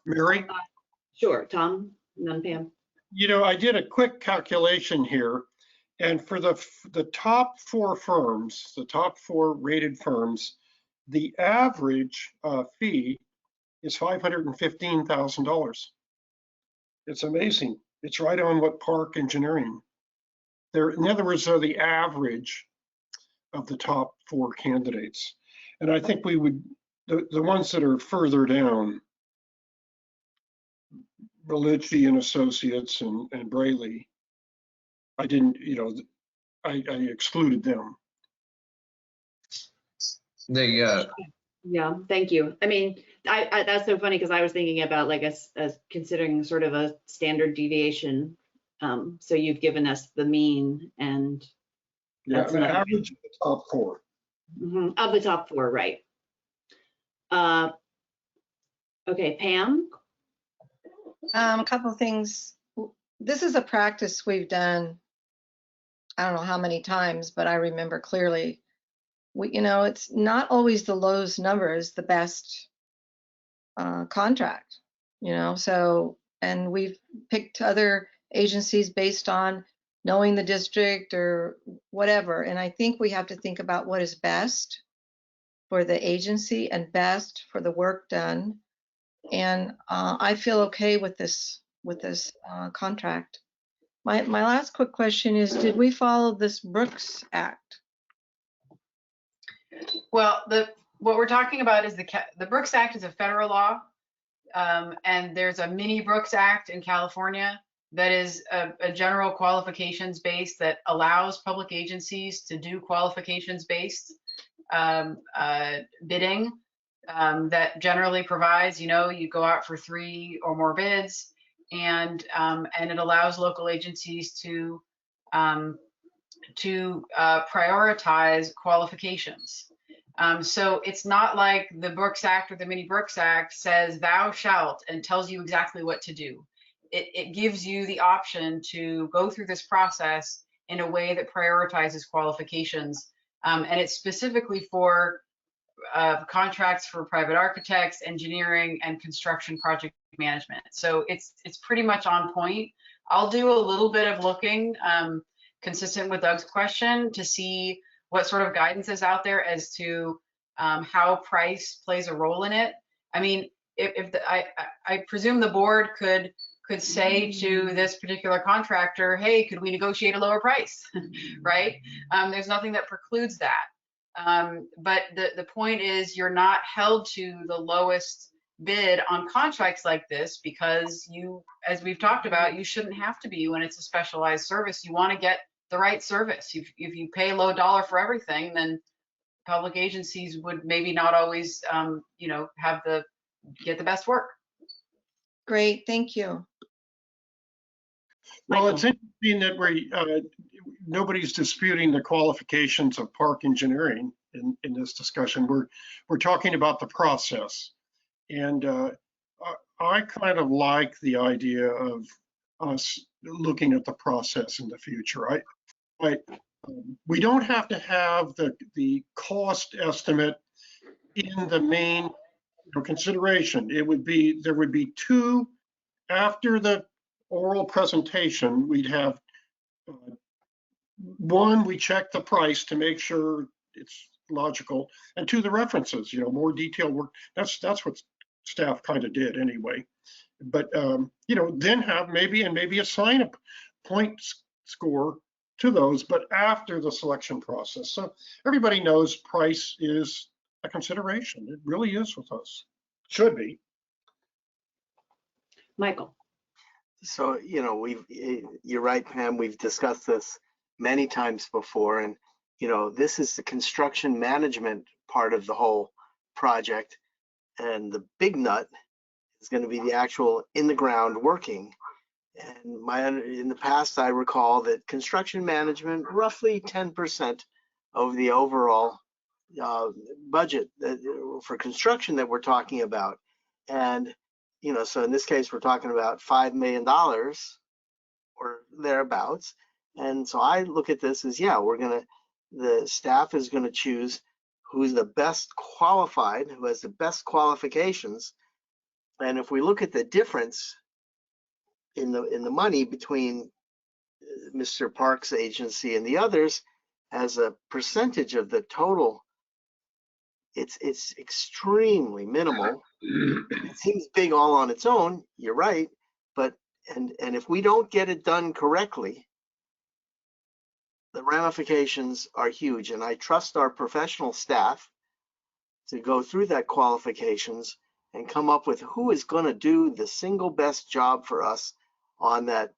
Mary? Sure, Tom, and then Pam. You know, I did a quick calculation here, and for the top 4 firms, the top 4 rated firms, the average fee is $515,000. It's amazing. It's right on what Park Engineering. In other words, they're the average of the top 4 candidates. And I think we would, the ones that are further down, Bellucci and Associates and Brayley, I didn't, you know, I excluded them. Yeah, thank you. I mean, I that's so funny, because I was thinking about like as considering sort of a standard deviation. So you've given us the mean, and Yeah, the average of the top 4. Of the top 4, right? Okay, Pam. A couple of things. This is a practice we've done, I don't know how many times, but I remember clearly it's not always the lowest number is the best contract, so, and we've picked other agencies based on knowing the district or whatever. And I think we have to think about what is best for the agency and best for the work done. And I feel okay with this contract. My last quick question is, did we follow this Brooks Act? Well, what we're talking about is the Brooks Act is a federal law, and there's a mini Brooks Act in California that is a general qualifications base that allows public agencies to do qualifications based bidding, that generally provides, you go out for 3 or more bids, and it allows local agencies to prioritize qualifications. So it's not like the Brooks Act or the mini Brooks Act says thou shalt and tells you exactly what to do. It gives you the option to go through this process in a way that prioritizes qualifications. And it's specifically for contracts for private architects, engineering, and construction project management. So it's pretty much on point. I'll do a little bit of looking, consistent with Doug's question, to see what sort of guidance is out there as to how price plays a role in it. I mean, I presume the board could say to this particular contractor, hey, could we negotiate a lower price, right? There's nothing that precludes that. But the point is, you're not held to the lowest bid on contracts like this, because you, as we've talked about, you shouldn't have to be when it's a specialized service. You want to get the right service. If you pay low dollar for everything, then public agencies would maybe not always, get the best work. Great, thank you. Well, it's interesting that nobody's disputing the qualifications of park engineering in this discussion. We're talking about the process. And I kind of like the idea of us looking at the process in the future. We don't have to have the cost estimate in the main consideration. There would be 2 after the oral presentation. We'd have 1, we check the price to make sure it's logical, and 2, the references, more detailed work. That's what staff kind of did anyway. But then have maybe assign a point score to those, but after the selection process. So everybody knows price is a consideration. It really is with us. Should be. Michael. So, you're right, Pam, we've discussed this many times before, and, this is the construction management part of the whole project, and the big nut is going to be the actual in the ground working. And in the past, I recall that construction management, roughly 10% of the overall budget for construction that we're talking about. And so in this case, we're talking about $5 million or thereabouts. And so I look at this as, the staff is going to choose who's the best qualified, who has the best qualifications. And if we look at the difference in the money between Mr. Park's agency and the others, as a percentage of the total, it's extremely minimal. It seems big all on its own, you're right, but and if we don't get it done correctly, the ramifications are huge. And I trust our professional staff to go through that qualifications and come up with who is going to do the single best job for us on that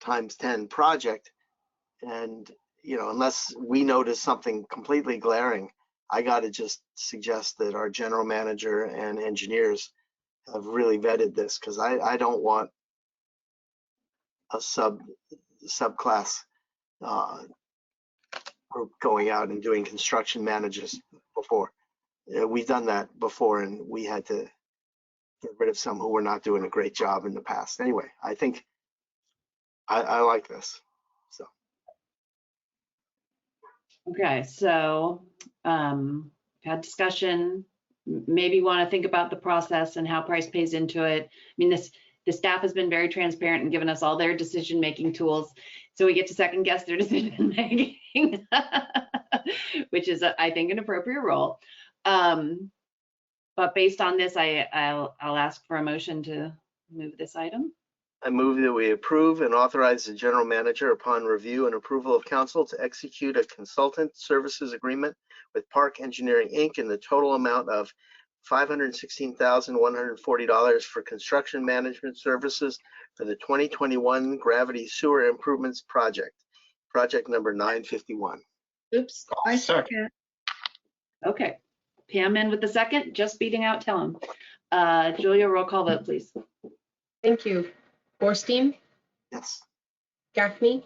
times 10 project. And unless we notice something completely glaring, I got to just suggest that our general manager and engineers have really vetted this, because I don't want a subclass group going out and doing construction managers before. We've done that before, and we had to get rid of some who were not doing a great job in the past. Anyway, I think I like this. So. Okay, so had discussion, maybe want to think about the process and how price pays into it. I mean, the staff has been very transparent and given us all their decision-making tools. So we get to second guess their decision-making, which is, I think, an appropriate role. But based on this, I'll ask for a motion to move this item. I move that we approve and authorize the general manager upon review and approval of council to execute a consultant services agreement with Park Engineering, Inc. in the total amount of $516,140 for construction management services for the 2021 Gravity Sewer Improvements Project, project number 951. Oops. I Second. second. Okay. Pam in with the second, just beating out Tellem. Julia, roll call vote, please. Thank you. Borstein, Yes. Gaffney,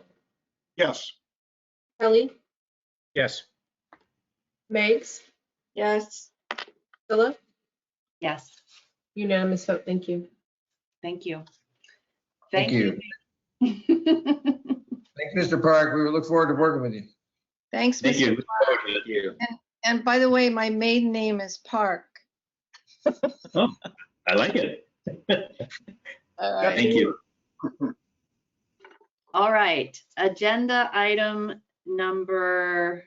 Yes. Kelly, Yes. Meigs, Yes. Philip, Yes, unanimous vote. Thank you. thank you. Thank you. Thank you, Mr. Park. We look forward to working with you. Thanks, Thank Mr. you. Thank you. And by the way, my maiden name is Park. Oh, I like it. All right. Thank you. All right, agenda item number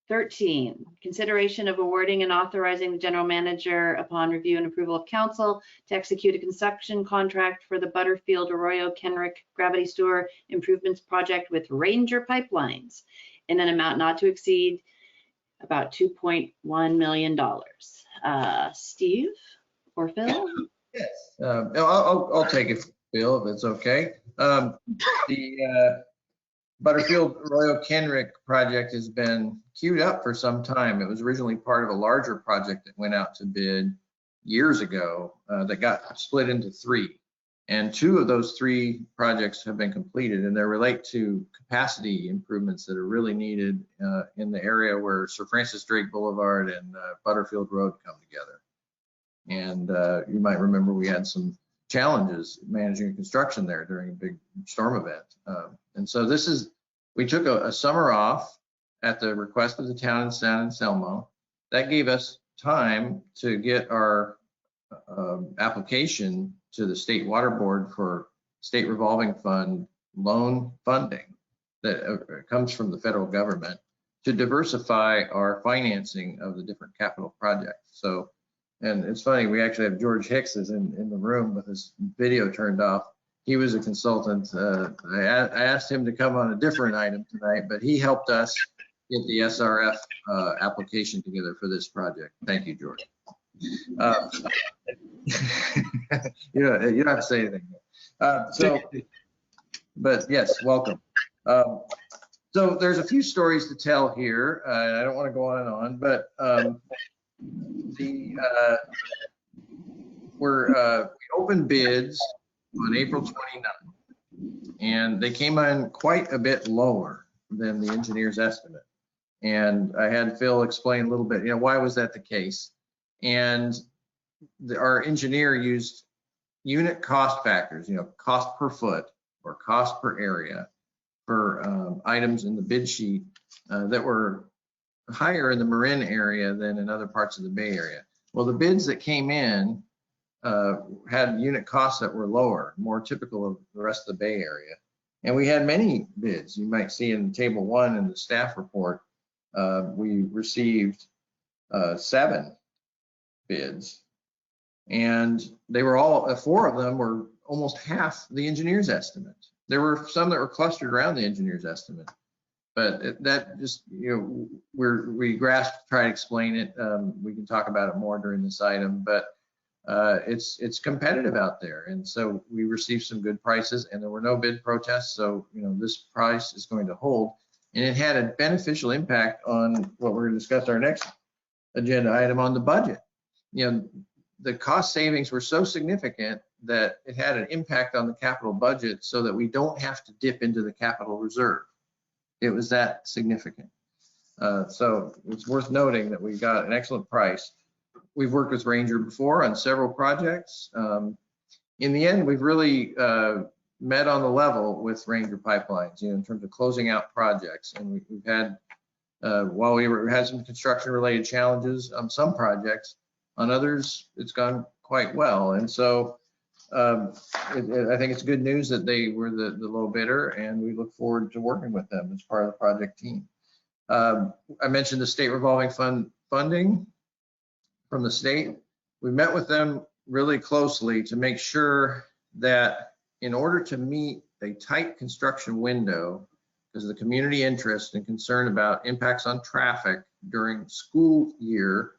13, consideration of awarding and authorizing the general manager upon review and approval of council to execute a construction contract for the Butterfield Arroyo Kenrick Gravity Sewer Improvements Project with Ranger Pipelines in an amount not to exceed about $2.1 million. Steve or Phil? Yes. I'll take it, Bill, if it's okay. The Butterfield Arroyo Kenrick project has been queued up for some time. It was originally part of a larger project that went out to bid years ago that got split into three. And two of those three projects have been completed, and they relate to capacity improvements that are really needed in the area where Sir Francis Drake Boulevard and Butterfield Road come together. And you might remember we had some challenges managing construction there during a big storm event. And so we took a summer off at the request of the town of San Anselmo. That gave us time to get our application to the State Water Board for state revolving fund loan funding that comes from the federal government to diversify our financing of the different capital projects. So, and it's funny, we actually have George Hicks is in the room with his video turned off. He was a consultant. I asked him to come on a different item tonight, but he helped us get the SRF application together for this project. Thank you, George. You don't have to say anything. But yes, welcome. So there's a few stories to tell here. I don't want to go on and on, but we opened bids on April 29th, and they came in quite a bit lower than the engineer's estimate. And I had Phil explain a little bit, why was that the case? And our engineer used unit cost factors, cost per foot or cost per area for items in the bid sheet that were higher in the Marin area than in other parts of the Bay Area. Well, the bids that came in had unit costs that were lower, more typical of the rest of the Bay Area. And we had many bids. You might see in table 1 in the staff report, we received 7 bids. And they were all, 4 of them were almost half the engineer's estimate. There were some that were clustered around the engineer's estimate. But that just, we grasped to try to explain it. We can talk about it more during this item, but it's competitive out there. And so we received some good prices and there were no bid protests. So, this price is going to hold. And it had a beneficial impact on what we're going to discuss our next agenda item on the budget. The cost savings were so significant that it had an impact on the capital budget so that we don't have to dip into the capital reserve. It was that significant. So it's worth noting that we got an excellent price. We've worked with Ranger before on several projects. In the end, we've really met on the level with Ranger Pipelines, in terms of closing out projects. And we've had while had some construction related challenges on some projects, on others, it's gone quite well. And so I think it's good news that they were the low bidder, and we look forward to working with them as part of the project team. I mentioned the state revolving fund funding from the state. We met with them really closely to make sure that in order to meet a tight construction window, because of the community interest and concern about impacts on traffic during school year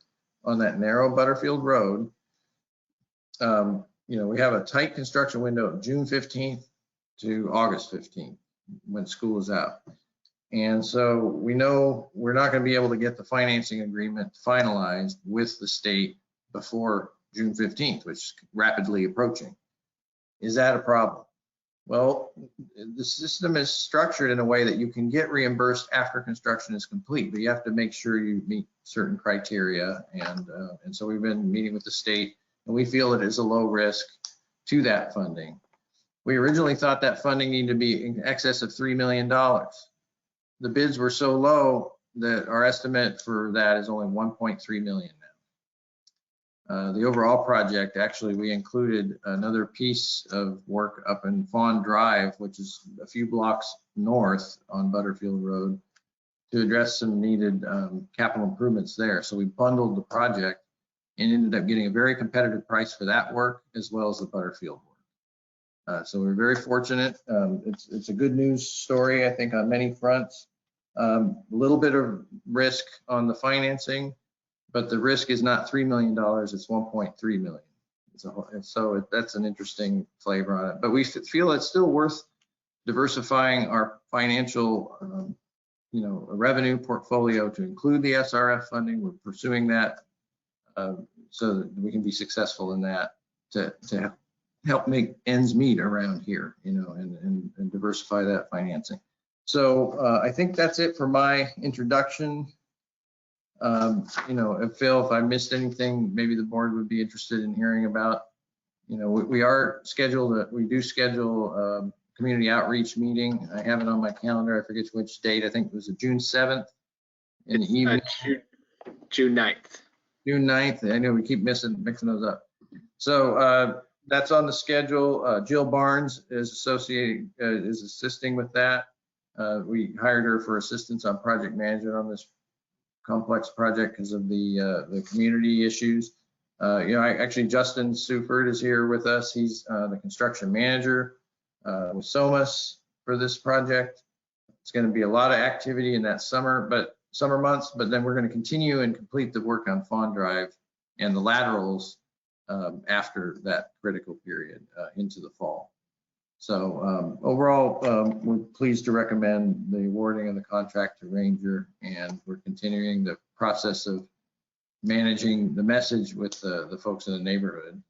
on that narrow Butterfield Road, we have a tight construction window of June 15th to August 15th when school is out. And so we know we're not going to be able to get the financing agreement finalized with the state before June 15th, which is rapidly approaching. Is that a problem? Well, the system is structured in a way that you can get reimbursed after construction is complete, but you have to make sure you meet certain criteria. And so we've been meeting with the state, and we feel it is a low risk to that funding. We originally thought that funding needed to be in excess of $3 million. The bids were so low that our estimate for that is only 1.3 million now. The overall project, actually, we included another piece of work up in Fawn Drive, which is a few blocks north on Butterfield Road, to address some needed capital improvements there. So we bundled the project and ended up getting a very competitive price for that work as well as the Butterfield work. So we're very fortunate. It's a good news story, I think, on many fronts. A little bit of risk on the financing, but the risk is not $3 million, it's 1.3 million. So that's an interesting flavor on it. But we feel it's still worth diversifying our financial, revenue portfolio to include the SRF funding. We're pursuing that so that we can be successful in that to help make ends meet around here, and diversify that financing. So I think that's it for my introduction. If Phil, if I missed anything, maybe the board would be interested in hearing about. We do schedule a community outreach meeting. I have it on my calendar. I forget which date. I think it was June 7th in the evening. June 9th. June 9th. I know we keep mixing those up. So that's on the schedule. Jill Barnes is assisting with that. We hired her for assistance on project management on this complex project because of the community issues. Actually, Justin Suford is here with us. He's the construction manager with SOMAS for this project. It's going to be a lot of activity in that summer months, but then we're going to continue and complete the work on Fawn Drive and the laterals after that critical period into the fall. So overall, we're pleased to recommend the awarding of the contract to Ranger, and we're continuing the process of managing the message with the folks in the neighborhood.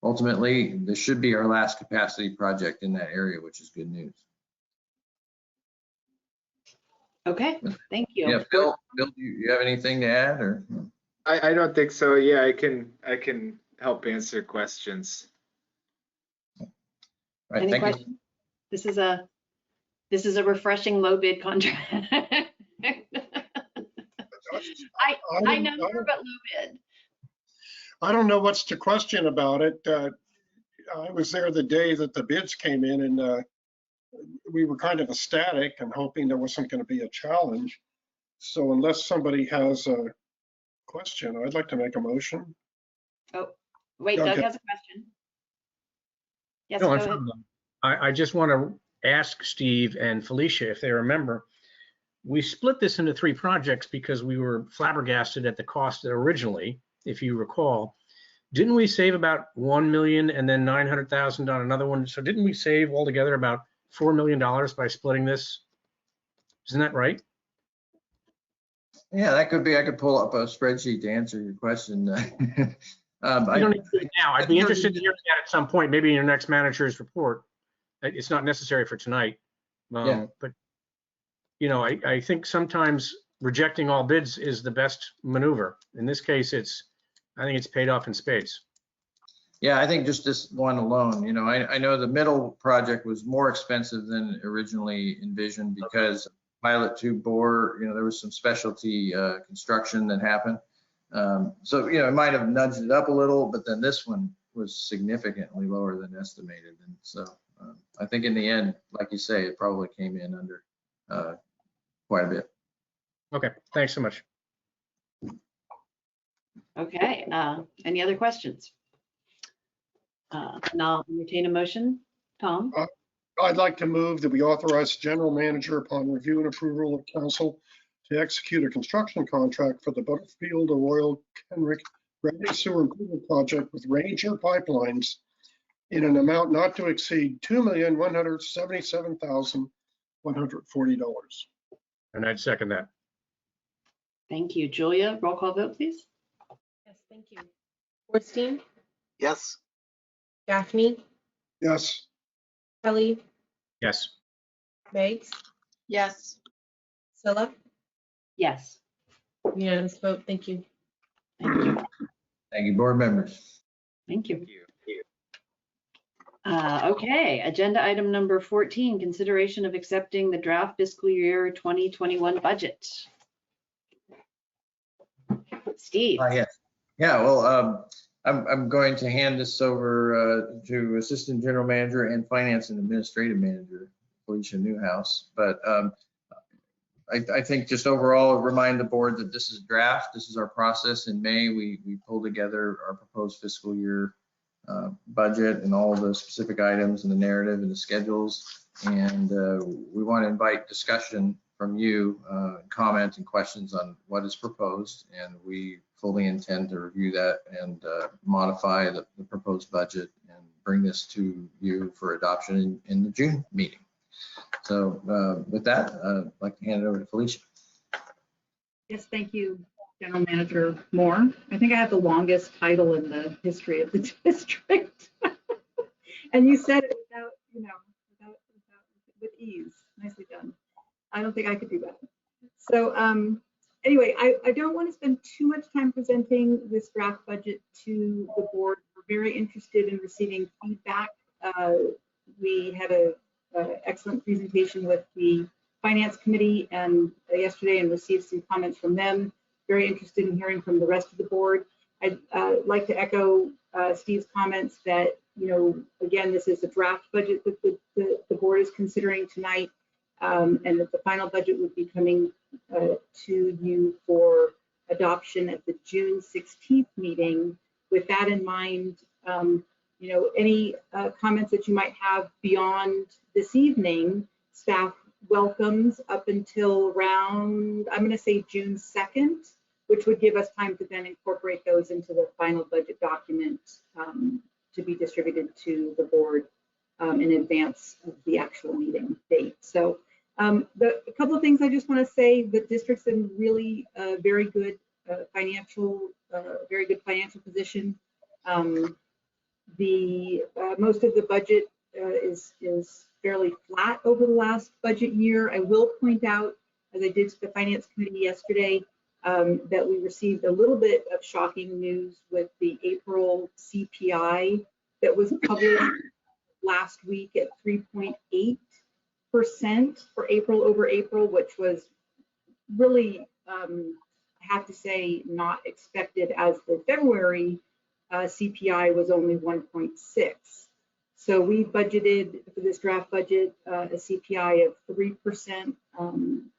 Ultimately, this should be our last capacity project in that area, which is good news. Okay, thank you. Yeah, Phil, do you have anything to add, or? I don't think so. Yeah, I can help answer questions. Right, Any thank questions? You. This is a refreshing low bid contract. I know you're but low bid. I don't know what's to question about it. I was there the day that the bids came in, and we were kind of ecstatic and hoping there wasn't going to be a challenge. So unless somebody has a question, I'd like to make a motion. Oh, wait, Doug has a question. Yes, No, go ahead. I just want to ask Steve and Felicia if they remember, we split this into 3 projects because we were flabbergasted at the cost originally, if you recall. Didn't we save about 1 million and then 900,000 on another one? So didn't we save altogether about $4 million by splitting this? Isn't that right? Yeah, that could be. I could pull up a spreadsheet to answer your question. You don't need to do it now. I'd be interested to hear that at some point, maybe in your next manager's report. It's not necessary for tonight. Yeah. But, I think sometimes rejecting all bids is the best maneuver. In this case, I think it's paid off in spades. Yeah, I think just this one alone, I know the middle project was more expensive than originally envisioned because pilot tube bore, there was some specialty construction that happened. So, it might have nudged it up a little, but then this one was significantly lower than estimated. And so I think in the end, like you say, it probably came in under quite a bit. Okay, thanks so much. Okay, any other questions? And I'll entertain a motion. Tom? I'd like to move that we authorize the general manager upon review and approval of council to execute a construction contract for the Butterfield Royal Kenrick Gravity Sewer Improvement Project with Ranger Pipelines in an amount not to exceed $2,177,140. And I'd second that. Thank you. Julia, roll call vote, please. Yes, thank you. Ornstein, Yes. Gaffney, Yes. Kelly, Yes. Meigs, Yes. Scylla, Yes. unanimous vote. Thank you. Thank you. Thank you, board members. Thank you. Okay, agenda item number 14, consideration of accepting the draft fiscal year 2021 budget. Steve? Yes. Yeah, well, I'm going to hand this over to Assistant General Manager and Finance and Administrative Manager, Felicia Newhouse. But I think just overall remind the board that this is draft. This is our process. In May, we pulled together our proposed fiscal year budget and all the specific items and the narrative and the schedules. And we want to invite discussion from you, comments and questions on what is proposed. And we fully intend to review that and modify the proposed budget and bring this to you for adoption in the June meeting. So with that, I'd like to hand it over to Felicia. Yes, thank you, General Manager Moore. I think I have the longest title in the history of the district. And you said it without, with ease. Nicely done. I don't think I could do that. So anyway, I don't want to spend too much time presenting this draft budget to the board. We're very interested in receiving feedback. We had an excellent presentation with the Finance Committee and yesterday and received some comments from them. Very interested in hearing from the rest of the board. I'd like to echo Steve's comments that, again, this is a draft budget that the board is considering tonight, and that the final budget would be coming to you for adoption at the June 16th meeting. With that in mind, any comments that you might have beyond this evening, staff welcomes up until around, I'm going to say June 2nd, which would give us time to then incorporate those into the final budget document to be distributed to the board in advance of the actual meeting date. So a couple of things I just want to say: the district's in really very good financial position. Most of the budget is fairly flat over the last budget year. I will point out, as I did to the Finance Committee yesterday, that we received a little bit of shocking news with the April CPI that was published last week at 3.8% for April over April, which was really, I have to say, not expected, as the February CPI was only 1.6. So we budgeted for this draft budget a CPI of 3%,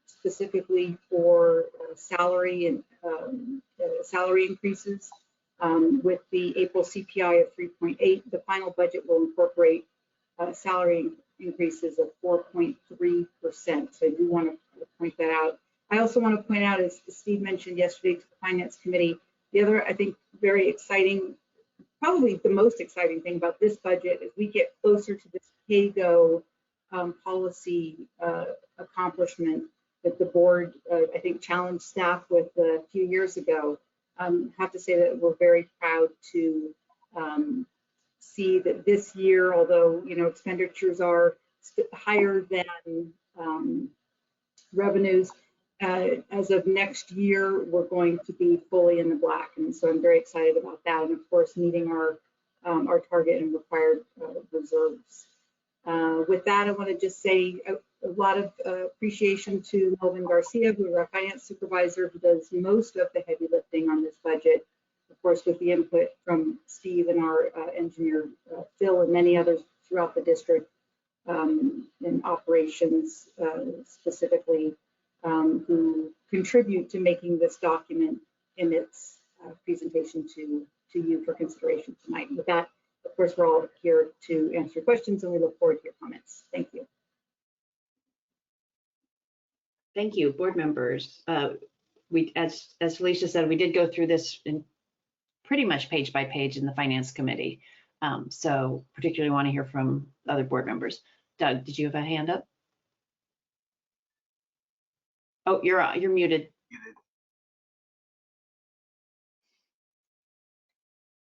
specifically for salary and salary increases. With the April CPI of 3.8, the final budget will incorporate salary increases of 4.3%. So I do want to point that out. I also want to point out, as Steve mentioned yesterday to the Finance Committee, the other, I think, very exciting, probably the most exciting thing about this budget is we get closer to this pay-go policy accomplishment that the board, I think, challenged staff with a few years ago. Have to say that we're very proud to see that this year, although expenditures are higher than revenues, as of next year, we're going to be fully in the black, and so I'm very excited about that. And of course, meeting our target and required reserves. With that, I want to just say lot of appreciation to Melvin Garcia, who is our finance supervisor, who does most of the heavy lifting on this budget, of course, with the input from Steve and our engineer, Phil, and many others throughout the district in operations specifically, who contribute to making this document in its presentation to you for consideration tonight. With that, of course, we're all here to answer questions, and we look forward to your comments. Thank you. Thank you, board members. As Felicia said, we did go through this in pretty much page by page in the finance committee. So particularly want to hear from other board members. Doug, did you have a hand up? Oh, you're muted.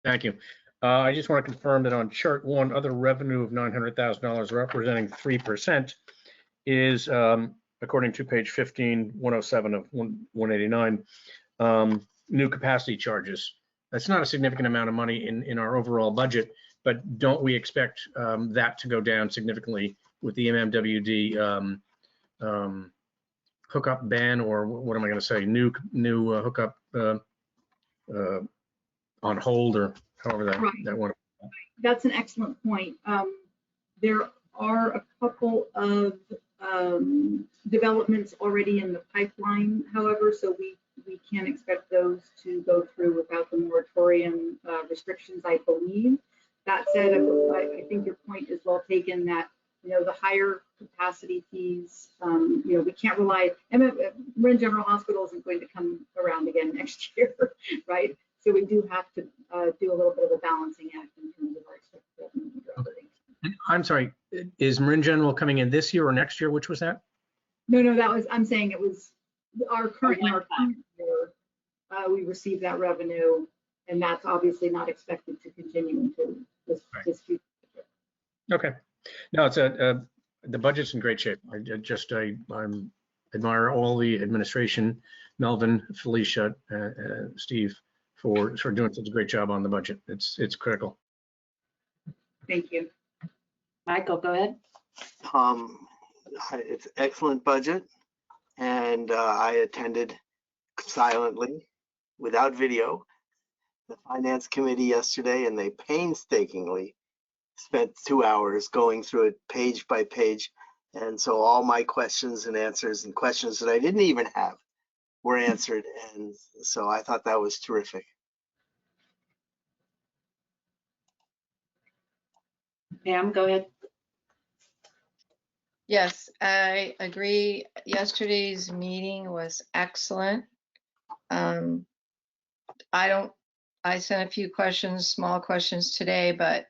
Thank you. I just want to confirm that on chart 1, other revenue of $900,000 representing 3% is, according to page 15, 107 of 189, new capacity charges. That's not a significant amount of money in our overall budget, but don't we expect that to go down significantly with the MMWD hookup ban, or what am I going to say, new hookup on hold, or however that one. That's an excellent point. There are a couple of developments already in the pipeline, however, so we can't expect those to go through without the moratorium restrictions, I believe. That said, I think your point is well taken that, you know, the higher capacity fees, you know, we can't rely, Marin General Hospital isn't going to come around again next year, right? So we do have to do a little bit of a balancing act in terms of our expected revenue. I'm sorry, is Marin General coming in this year or next year? Which was that? No, I'm saying it was our current year, we received that revenue, and that's obviously not expected to continue into this future. Okay. No, it's the budget's in great shape. I admire all the administration, Melvin, Felicia, Steve, for doing such a great job on the budget. It's critical. Thank you. Michael, go ahead. It's an excellent budget, and I attended silently, without video, the finance committee yesterday, and they painstakingly spent 2 hours going through it page by page. And so all my questions and answers and questions that I didn't even have were answered. And so I thought that was terrific. Pam, go ahead. Yes, I agree. Yesterday's meeting was excellent. I sent a few questions, small questions today, but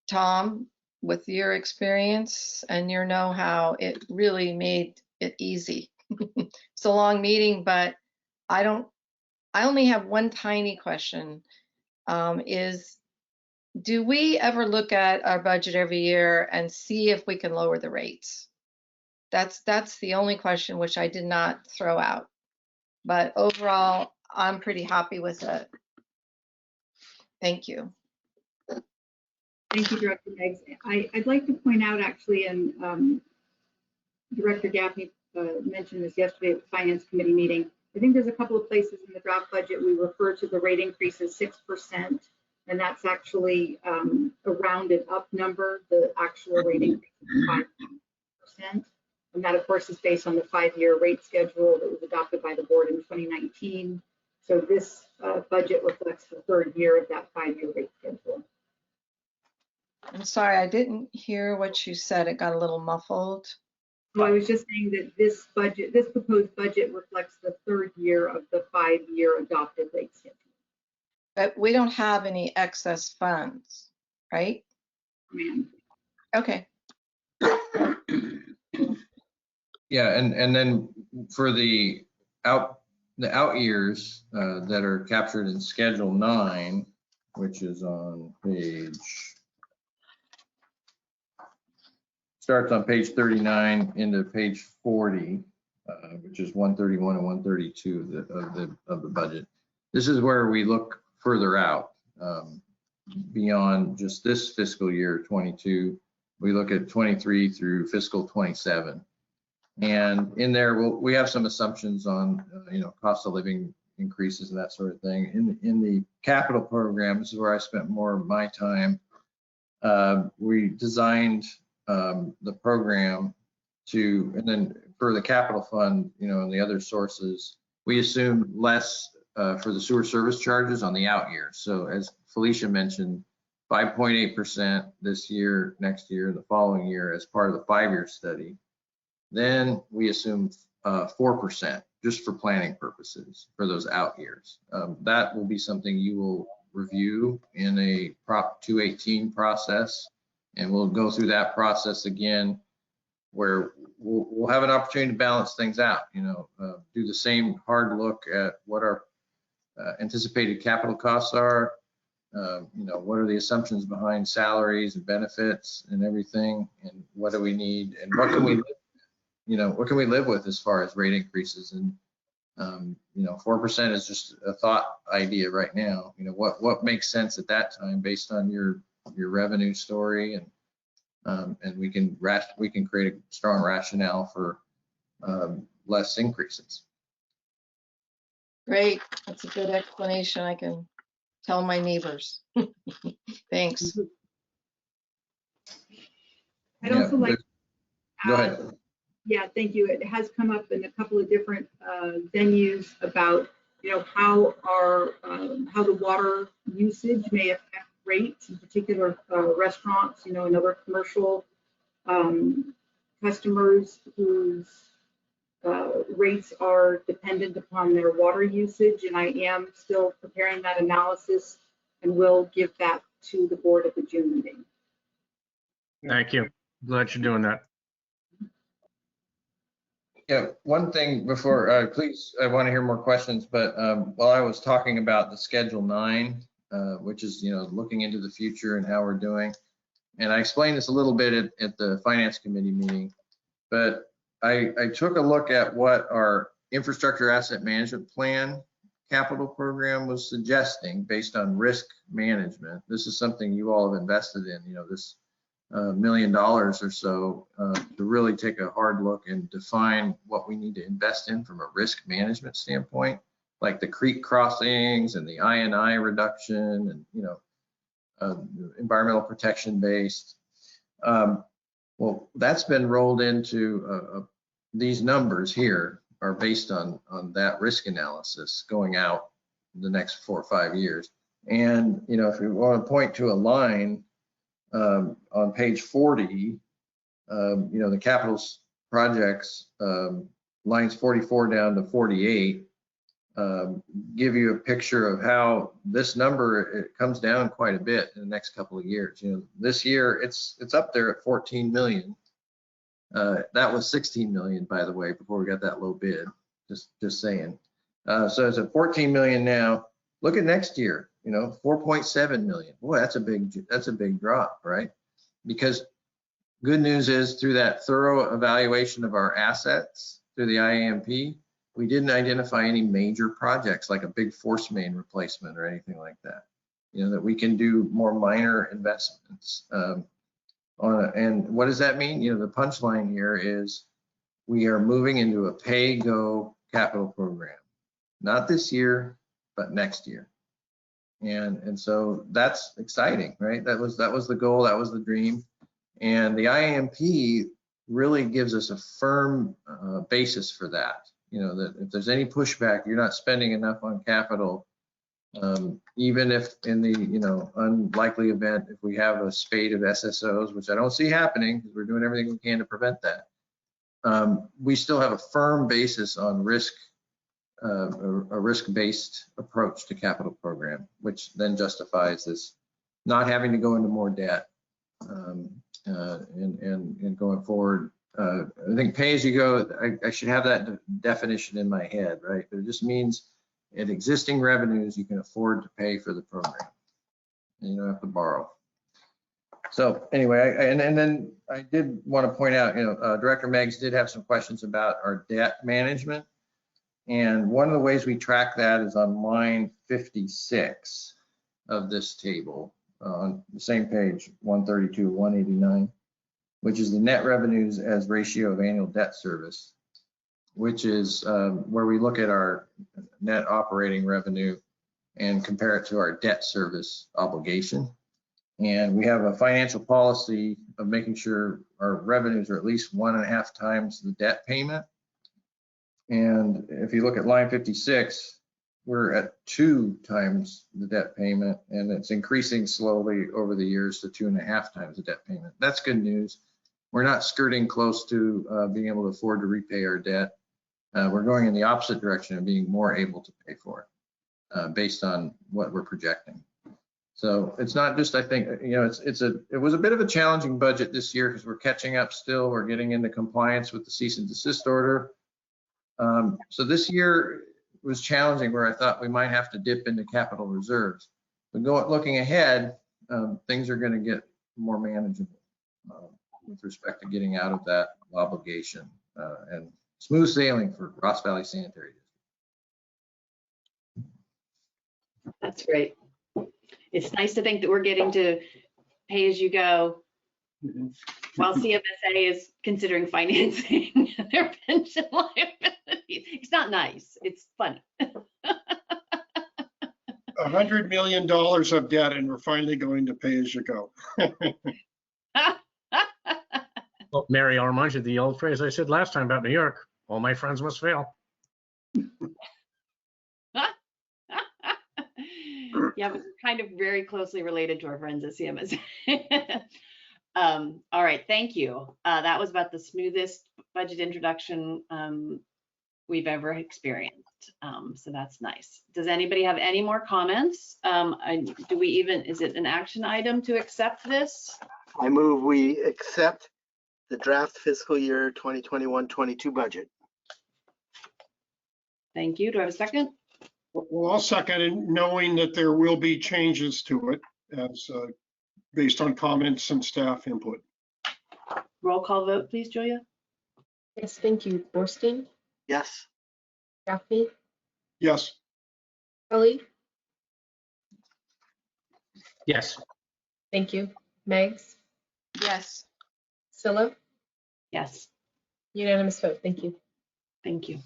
Tom, with your experience and your know-how, it really made it easy. It's a long meeting, but I only have one tiny question, is do we ever look at our budget every year and see if we can lower the rates? That's the only question which I did not throw out. But overall, I'm pretty happy with it. Thank you. Thank you, Director Meggs. I'd like to point out actually, and Director Gaffney mentioned this yesterday at the Finance Committee meeting. I think there's a couple of places in the draft budget we refer to the rate increase as 6%, and that's actually a rounded up number. The actual rate increase is 5%. And that, of course, is based on the 5-year rate schedule that was adopted by the board in 2019. So this budget reflects the 3rd year of that 5-year rate schedule. I'm sorry, I didn't hear what you said. It got a little muffled. So I was just saying that this proposed budget reflects the 3rd year of the 5-year adopted rate schedule. But we don't have any excess funds, right? Ma'am. Okay. Yeah, and then for the out years that are captured in Schedule 9, which is on starts on page 39 into page 40, which is 131 and 132 of the budget. This is where we look further out beyond just this fiscal year 22 we look at 23 through fiscal 27. And in there, we have some assumptions on, cost of living increases and that sort of thing. In the capital program, this is where I spent more of my time. We designed the program and then for the capital fund, and the other sources, we assume less for the sewer service charges on the out years. So as Felicia mentioned, 5.8% this year, next year, the following year as part of the 5-year study. Then we assume 4% just for planning purposes for those out years. That will be something you will review in a Prop 218 process, and we'll go through that process again where we'll have an opportunity to balance things out, do the same hard look at what our anticipated capital costs are, what are the assumptions behind salaries and benefits and everything, and what do we need, and what can we live with as far as rate increases. And 4% is just a thought idea right now. What makes sense at that time based on your revenue story, and we can create a strong rationale for less increases. Great, that's a good explanation. I can tell my neighbors. Thanks. I'd also like to Go ahead. Yeah, thank you. It has come up in a couple of different venues about, how the water usage may affect rates, in particular restaurants, and other commercial customers whose rates are dependent upon their water usage. And I am still preparing that analysis and will give that to the board at the June meeting. Thank you. Glad you're doing that. Yeah, one thing before, please, I want to hear more questions, but while I was talking about the Schedule 9, which is, looking into the future and how we're doing, and I explained this a little bit at the Finance Committee meeting, but I took a look at what our Infrastructure Asset Management Plan capital program was suggesting based on risk management. This is something you all have invested in, this $1 million or so to really take a hard look and define what we need to invest in from a risk management standpoint, like the creek crossings and the I&I reduction and, environmental protection based. Well, that's been rolled into these numbers here are based on that risk analysis going out the next 4 or 5 years. And, if we want to point to a line, on page 40, the capital projects, lines 44 down to 48, give you a picture of how this number, it comes down quite a bit in the next couple of years. This year it's up there at 14 million. That was 16 million, by the way, before we got that low bid, just saying. So it's at 14 million now. Look at next year. 4.7 million. Boy, that's a big drop, right? Because good news is through that thorough evaluation of our assets through the IAMP, we didn't identify any major projects like a big force main replacement or anything like that. That we can do more minor investments and what does that mean? The punchline here is we are moving into a pay-go capital program, not this year, but next year. And so that's exciting, right? That was the goal, that was the dream. And the IAMP really gives us a firm basis for that. That if there's any pushback, you're not spending enough on capital, even if in the unlikely event if we have a spate of SSOs, which I don't see happening because we're doing everything we can to prevent that. We still have a firm basis on risk. A risk-based approach to capital program, which then justifies this not having to go into more debt and going forward. I think pay as you go, I should have that definition in my head, right? But it just means at existing revenues, you can afford to pay for the program and you don't have to borrow. So anyway, and then I did want to point out, Director Meggs did have some questions about our debt management. And one of the ways we track that is on line 56 of this table on the same page, 132, 189. which is the net revenues as ratio of annual debt service, which is where we look at our net operating revenue and compare it to our debt service obligation. And we have a financial policy of making sure our revenues are at least 1.5 times the debt payment. And if you look at line 56, we're at 2 times the debt payment, and it's increasing slowly over the years to 2.5 times the debt payment. That's good news. We're not skirting close to being able to afford to repay our debt. We're going in the opposite direction of being more able to pay for it based on what we're projecting. So it's not just, I think, you know, it was a bit of a challenging budget this year because we're catching up still. We're getting into compliance with the cease and desist order. So this year was challenging where I thought we might have to dip into capital reserves. But looking ahead, things are going to get more manageable with respect to getting out of that obligation and smooth sailing for Ross Valley Sanitary. That's great. It's nice to think that we're getting to pay as you go while CMSA is considering financing their pension liability. It's not nice. It's funny. $100 million of debt, and we're finally going to pay as you go. Well, Mary, I'll remind you of the old phrase I said last time about New York: all my friends must fail. Yeah, but we're kind of very closely related to our friends at CMSA. All right, thank you. That was about the smoothest budget introduction we've ever experienced. So that's nice. Does anybody have any more comments? Do we even, is it an action item to accept this? I move we accept the draft fiscal year 2021-22 budget. Thank you. Do I have a second? Well, I'll second it, knowing that there will be changes to it as based on comments and staff input. Roll call vote, please, Julia. Yes, thank you. Borstein, Yes. Gaffney, Yes. Kelly, Yes. thank you. Megs, Yes. Scylla, Yes, unanimous vote. Thank you. thank you.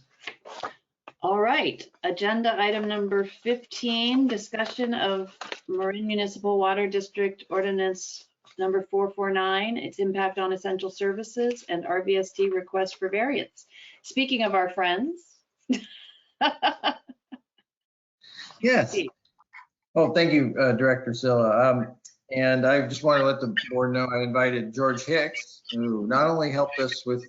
All right, agenda item number 15, discussion of Marin Municipal Water District Ordinance number 449, its impact on essential services, and Rvst request for variance. Speaking of our friends. Yes. Oh, thank you, Director Scylla. And I just want to let the board know I invited George Hicks, who not only helped us with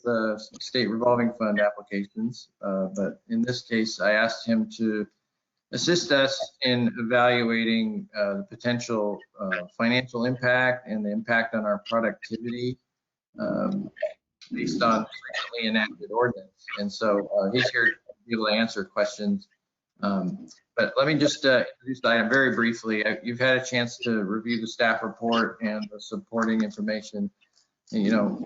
state revolving fund applications, but in this case, I asked him to assist us in evaluating the potential financial impact and the impact on our productivity based on recently enacted ordinance. And so he's here to be able to answer questions. But let me just introduce the item very briefly. You've had a chance to review the staff report and the supporting information. And, you know,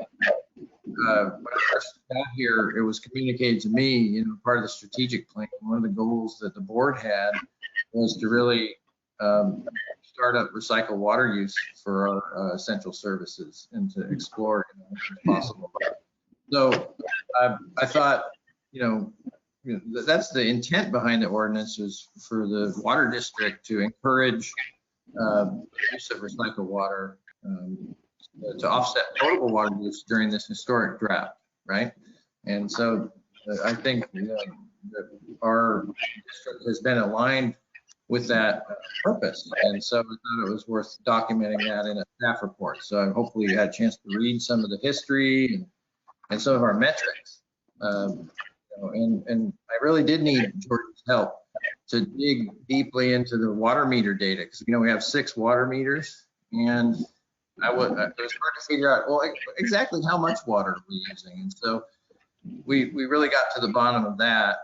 when I first got here, it was communicated to me, you know, part of the strategic plan, one of the goals that the board had was to really start up recycled water use for our essential services and to explore, you know, if possible. So I thought, you know, that's the intent behind the ordinance, is for the water district to encourage use of recycled water to offset potable water use during this historic drought, right? And so I think that our district has been aligned with that purpose. And so I thought it was worth documenting that in a staff report. So hopefully you had a chance to read some of the history and some of our metrics. And I really did need George's help to dig deeply into the water meter data, because, you know, we have 6 water meters, and it was hard to figure out, well, exactly how much water are we using. And so we really got to the bottom of that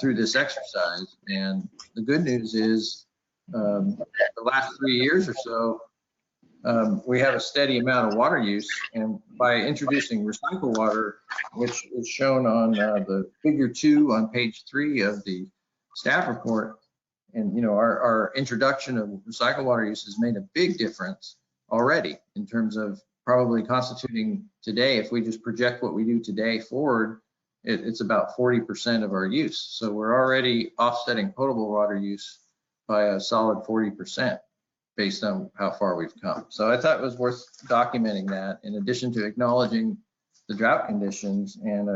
through this exercise. And the good news is the last 3 years or so, we have a steady amount of water use, and by introducing recycled water, which is shown on the figure 2 on page 3 of the staff report, and, you know, our introduction of recycled water use has made a big difference already in terms of probably constituting today, if we just project what we do today forward, it's about 40% of our use. So we're already offsetting potable water use by a solid 40% based on how far we've come. So I thought it was worth documenting that, in addition to acknowledging the drought conditions. And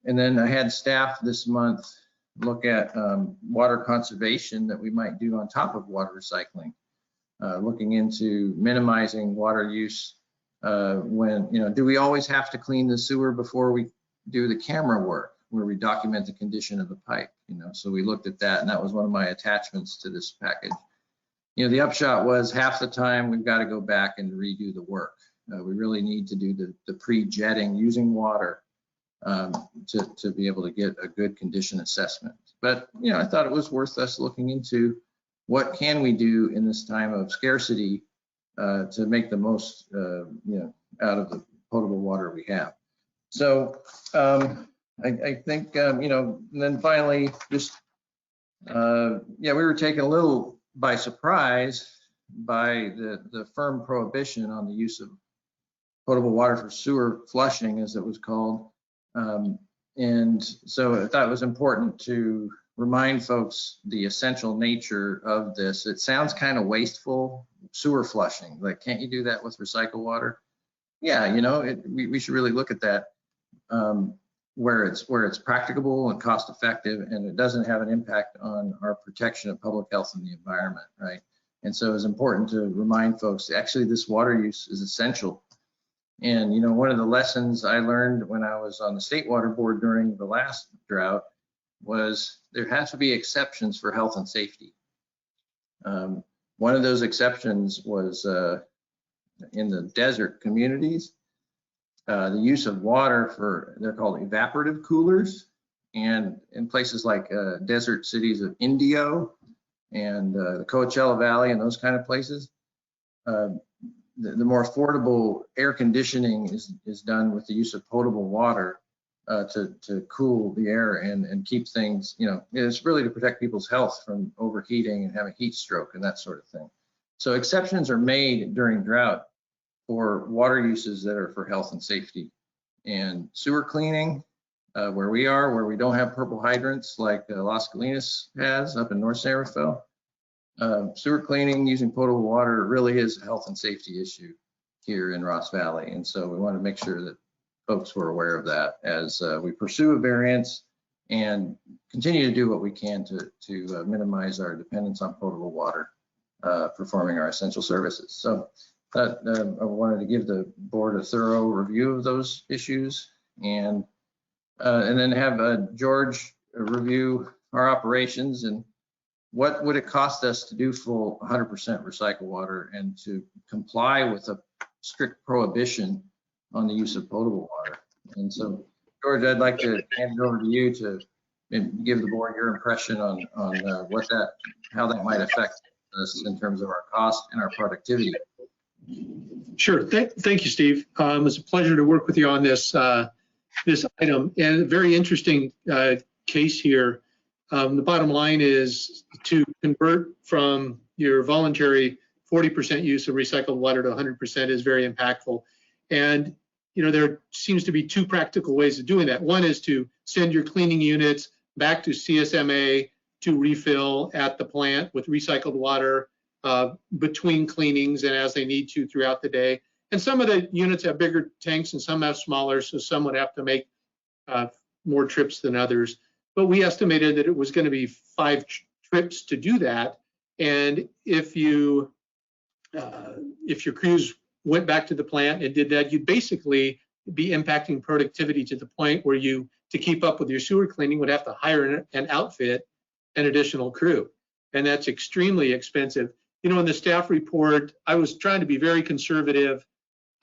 then I had staff this month look at water conservation that we might do on top of water recycling, looking into minimizing water use. When, do we always have to clean the sewer before we do the camera work, where we document the condition of the pipe? So we looked at that, and that was one of my attachments to this package. The upshot was half the time we've got to go back and redo the work. We really need to do the pre-jetting using water to be able to get a good condition assessment. But, I thought it was worth us looking into what can we do in this time of scarcity to make the most, out of the potable water we have. So I think, and then finally, just, we were taken a little by surprise by the firm prohibition on the use of potable water for sewer flushing, as it was called. And so I thought it was important to remind folks the essential nature of this. It sounds kind of wasteful, sewer flushing. Like, can't you do that with recycled water? Yeah, we should really look at that where it's practicable and cost effective, and it doesn't have an impact on our protection of public health and the environment, right? And so it's important to remind folks, actually, this water use is essential. And, one of the lessons I learned when I was on the State Water Board during the last drought was there has to be exceptions for health and safety. One of those exceptions was in the desert communities, the use of water they're called evaporative coolers, and in places like desert cities of Indio and the Coachella Valley and those kind of places, the more affordable air conditioning is done with the use of potable water to cool the air and keep things, it's really to protect people's health from overheating and having heat stroke and that sort of thing. So exceptions are made during drought for water uses that are for health and safety. And sewer cleaning, where we don't have purple hydrants like Las Colinas has up in North San Rafael, sewer cleaning using potable water really is a health and safety issue here in Ross Valley. And so we want to make sure that folks were aware of that as we pursue a variance and continue to do what we can to minimize our dependence on potable water, performing our essential services. So I wanted to give the board a thorough review of those issues, and then have George review our operations and what would it cost us to do full 100% recycled water and to comply with a strict prohibition on the use of potable water. And so, George, I'd like to hand it over to you to give the board your impression on how that might affect us in terms of our cost and our productivity. Sure. Thank you, Steve. It's a pleasure to work with you on this item, and a very interesting case here. The bottom line is to convert from your voluntary 40% use of recycled water to 100% is very impactful. And there seems to be two practical ways of doing that. One is to send your cleaning units back to CSMA to refill at the plant with recycled water between cleanings and as they need to throughout the day. And some of the units have bigger tanks and some have smaller, so some would have to make more trips than others. But we estimated that it was going to be 5 trips to do that. And if your crews went back to the plant and did that, you'd basically be impacting productivity to the point where you, to keep up with your sewer cleaning, would have to hire an outfit, an additional crew. And that's extremely expensive. In the staff report, I was trying to be very conservative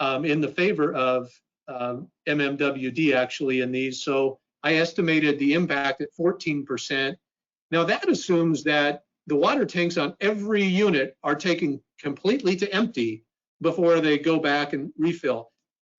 in the favor of MMWD actually in these. So I estimated the impact at 14%. Now that assumes that the water tanks on every unit are taken completely to empty before they go back and refill.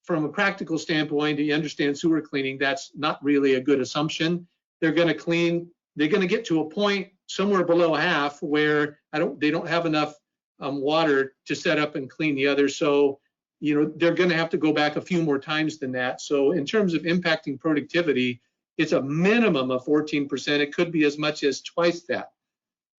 From a practical standpoint, you understand sewer cleaning, that's not really a good assumption. They're going to get to a point somewhere below half where they don't have enough water to set up and clean the others. So they're going to have to go back a few more times than that. So in terms of impacting productivity, it's a minimum of 14%. It could be as much as twice that.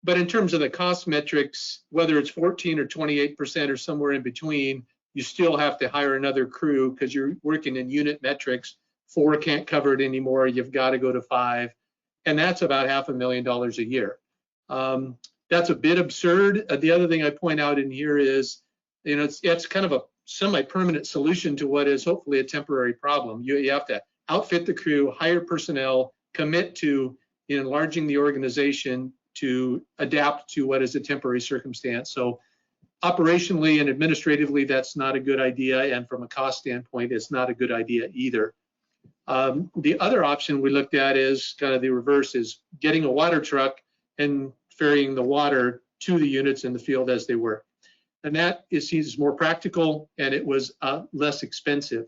But in terms of the cost metrics, whether it's 14 or 28% or somewhere in between, you still have to hire another crew because you're working in unit metrics. 4 can't cover it anymore. You've got to go to 5. And that's about $500,000 a year. That's a bit absurd. The other thing I point out in here is, it's kind of a semi-permanent solution to what is hopefully a temporary problem. You have to outfit the crew, hire personnel, commit to enlarging the organization to adapt to what is a temporary circumstance. So operationally and administratively, that's not a good idea. And from a cost standpoint, it's not a good idea either. The other option we looked at is kind of the reverse, is getting a water truck and ferrying the water to the units in the field as they work. And that is more practical, and it was less expensive.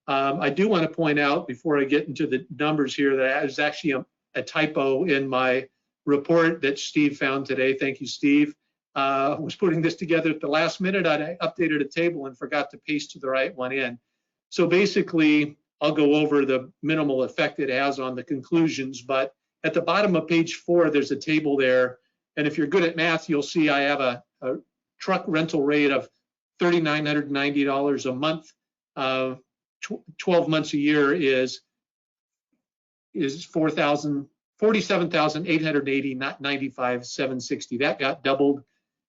I do want to point out before I get into the numbers here that there's actually a typo in my report that Steve found today. Thank you, Steve. Was putting this together at the last minute. I updated a table and forgot to paste the right one in. So basically, I'll go over the minimal effect it has on the conclusions, but at the bottom of page 4, there's a table there. And if you're good at math, you'll see I have a truck rental rate of $3,990 a month. 12 months a year is $47,880, not $95,760. That got doubled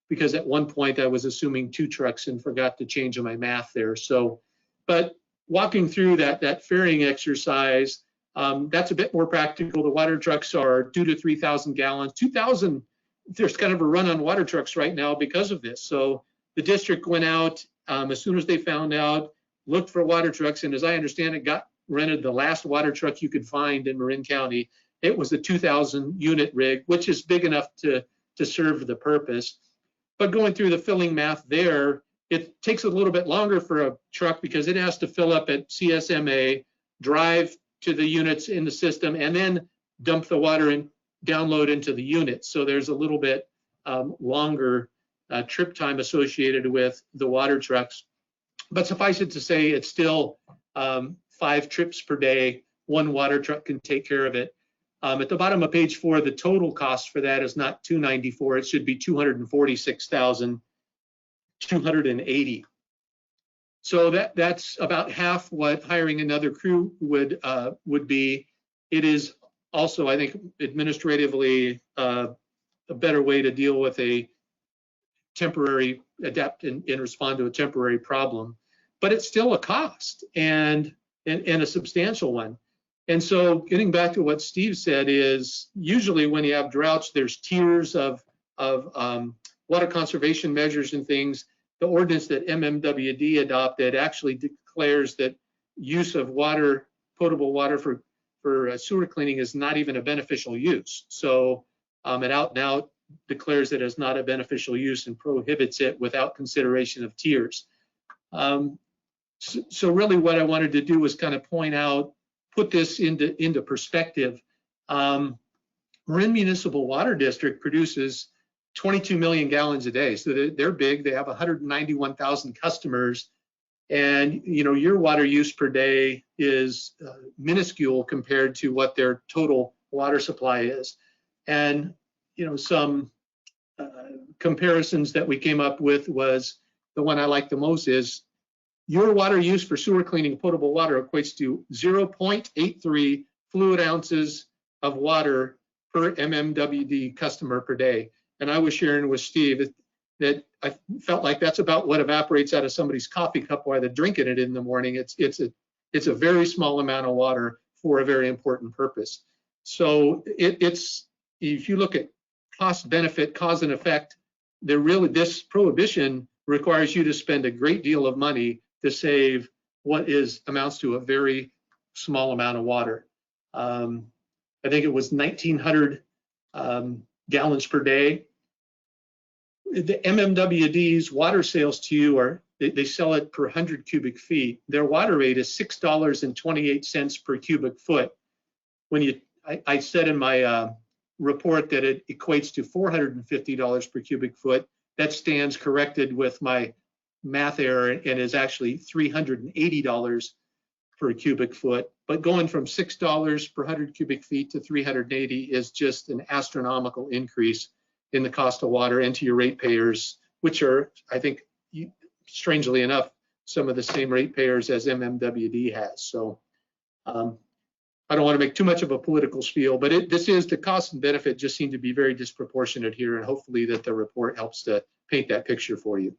because at one point I was assuming 2 trucks and forgot to change my math there. So, but walking through that ferrying exercise, that's a bit more practical. The water trucks are 2,000 to 3,000 gallons. 2,000. There's kind of a run on water trucks right now because of this. So the district went out as soon as they found out, looked for water trucks, and as I understand it, rented the last water truck you could find in Marin County. It was a 2,000 unit rig, which is big enough to serve the purpose. But going through the filling math there, it takes a little bit longer for a truck because it has to fill up at CSMA, drive to the units in the system, and then dump the water and download into the unit. So there's a little bit longer trip time associated with the water trucks. But suffice it to say, it's still 5 trips per day. 1 water truck can take care of it. At the bottom of page 4, the total cost for that is not $294. It should be $246,280. So that's about half what hiring another crew would be. It is also, I think, administratively a better way to deal with a temporary, adapt and respond to a temporary problem. But it's still a cost and a substantial one. And so getting back to what Steve said is usually when you have droughts, there's tiers of water conservation measures and things. The ordinance that MMWD adopted actually declares that use of water, potable water for sewer cleaning is not even a beneficial use. So it out and out declares it as not a beneficial use and prohibits it without consideration of tiers. So really what I wanted to do was kind of point out, put this into perspective. Marin Municipal Water District produces 22 million gallons a day. So they're big. They have 191,000 customers. And your water use per day is minuscule compared to what their total water supply is. And some comparisons that we came up with was the one I like the most is your water use for sewer cleaning potable water equates to 0.83 fluid ounces of water per MMWD customer per day. And I was sharing with Steve that I felt like that's about what evaporates out of somebody's coffee cup while they're drinking it in the morning. It's a very small amount of water for a very important purpose. So it's if you look at cost benefit, cause and effect, this prohibition requires you to spend a great deal of money to save what amounts to a very small amount of water. I think it was 1,900 gallons per day. The MMWD's water sales to you they sell it per 100 cubic feet. Their water rate is $6.28 per cubic foot. When I said in my report that it equates to $450 per cubic foot, that stands corrected with my math error and is actually $380 per cubic foot. But going from $6 per 100 cubic feet to 380 is just an astronomical increase in the cost of water and to your ratepayers, which are, I think, strangely enough, some of the same ratepayers as MMWD has. So I don't want to make too much of a political spiel, but this is the cost and benefit just seem to be very disproportionate here, and hopefully that the report helps to paint that picture for you.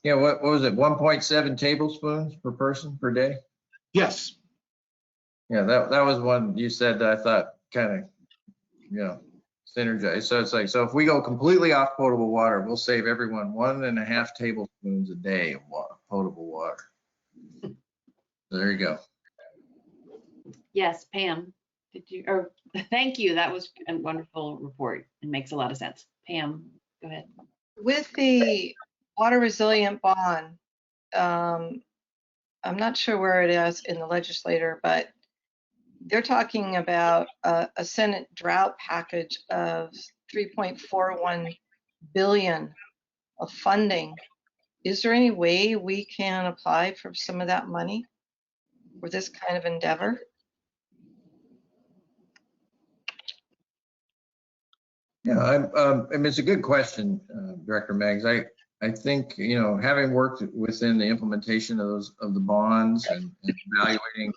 Yeah, what was it, 1.7 tablespoons per person per day? Yes. Yeah, that was one you said that I thought kind of, you know, synergize. So it's like, so if we go completely off potable water, we'll save everyone 1.5 tablespoons a day of potable water. So there you go. Yes, Pam, did you, or thank you. That was a wonderful report. It makes a lot of sense. Pam, go ahead. With the water resilient bond, I'm not sure where it is in the legislature, but they're talking about a Senate drought package of 3.41 billion of funding. Is there any way we can apply for some of that money for this kind of endeavor? Yeah, I mean, it's a good question, Director Meggs. I think, you know, having worked within the implementation of the bonds and evaluating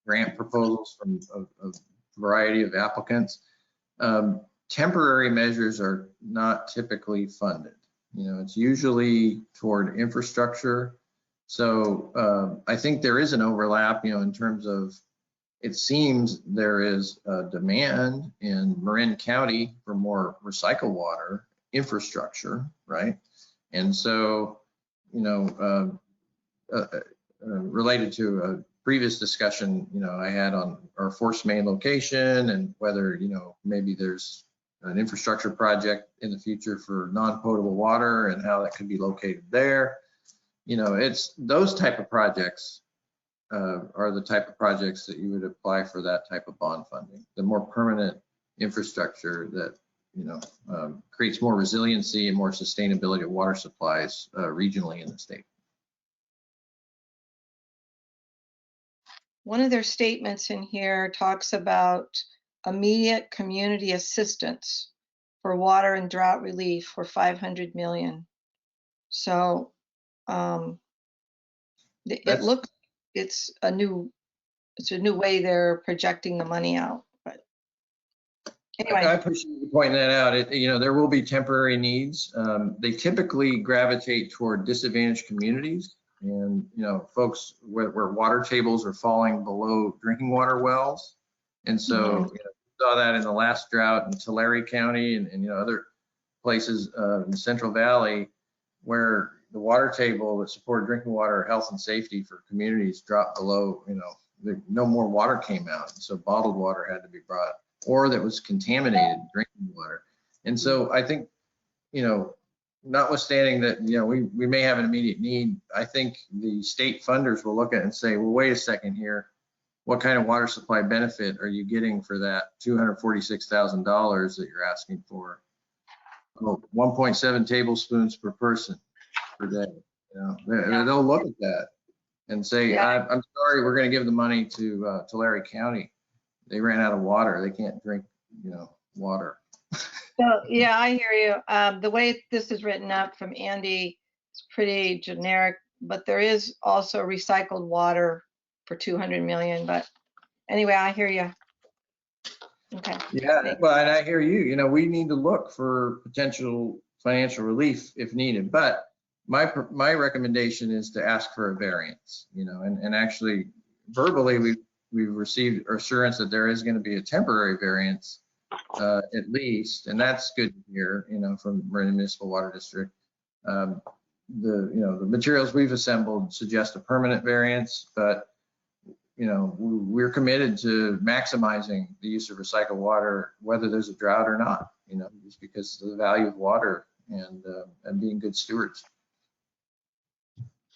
grant proposals from a variety of applicants, temporary measures are not typically funded. You know, it's usually toward infrastructure. So I think there is an overlap, you know, in terms of, it seems there is a demand in Marin County for more recycled water infrastructure, right? And so, you know, related to a previous discussion, you know, I had on our force main location and whether, you know, maybe there's an infrastructure project in the future for non-potable water and how that could be located there. You know, it's those type of projects are the type of projects that you would apply for that type of bond funding. The more permanent infrastructure that, you know, creates more resiliency and more sustainability of water supplies regionally in the state. One of their statements in here talks about immediate community assistance for water and drought relief for 500 million. So it looks, it's a new way they're projecting the money out. But anyway, I appreciate you pointing that out. You know, there will be temporary needs. They typically gravitate toward disadvantaged communities and, you know, folks where water tables are falling below drinking water wells. And so, you know, we saw that in the last drought in Tulare County and you know, other places in the Central Valley where the water table that supported drinking water, health and safety for communities dropped below, you know, no more water came out. So bottled water had to be brought, or that was contaminated drinking water. And so I think, you know, notwithstanding that, you know, we may have an immediate need, I think the state funders will look at it and say, well, wait a second here. What kind of water supply benefit are you getting for that $246,000 that you're asking for? Oh, 1.7 tablespoons per person per day. You know, they'll look at that and say, I'm sorry, we're going to give the money to Tulare County. They ran out of water. They can't drink, you know, water. so yeah, I hear you. The way this is written up from Andy is pretty generic, but there is also recycled water for 200 million. But anyway, I hear you. Okay. Yeah, well, and I hear you. You know, we need to look for potential financial relief if needed. But my recommendation is to ask for a variance. You know, and actually verbally we've received assurance that there is going to be a temporary variance at least, and that's good to hear. You know, from Marin Municipal Water District. The materials we've assembled suggest a permanent variance, but you know, we're committed to maximizing the use of recycled water, whether there's a drought or not, you know, just because of the value of water and being good stewards.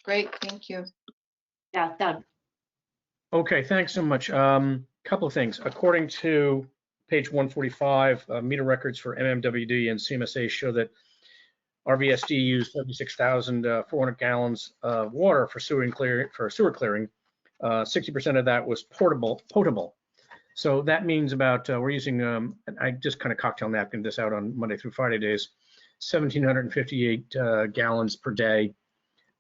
Great, thank you. Yeah, Doug. Okay, thanks so much. Couple of things. According to page 145, meter records for MMWD and CMSA show that Rvst used 76,400 gallons of water for sewer clearing. 60% of that was potable. So that means about, we're using, I just kind of cocktail napkined this out on Monday through Friday days, 1,758 gallons per day,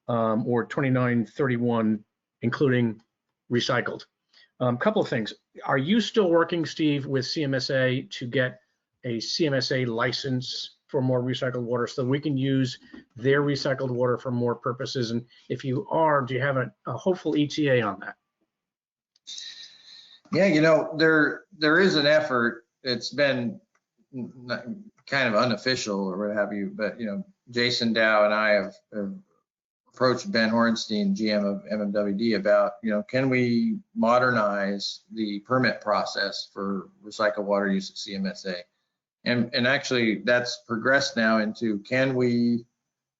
or 2,931, including recycled. Couple of things. Are you still working, Steve, with CMSA to get a CMSA license for more recycled water so we can use their recycled water for more purposes? And if you are, do you have a hopeful ETA on that? Yeah, you know, there is an effort. It's been kind of unofficial or what have you, but you know, Jason Dow and I have approached Ben Horenstein, GM of MMWD, about, you know, can we modernize the permit process for recycled water use at CMSA? And actually that's progressed now into, can we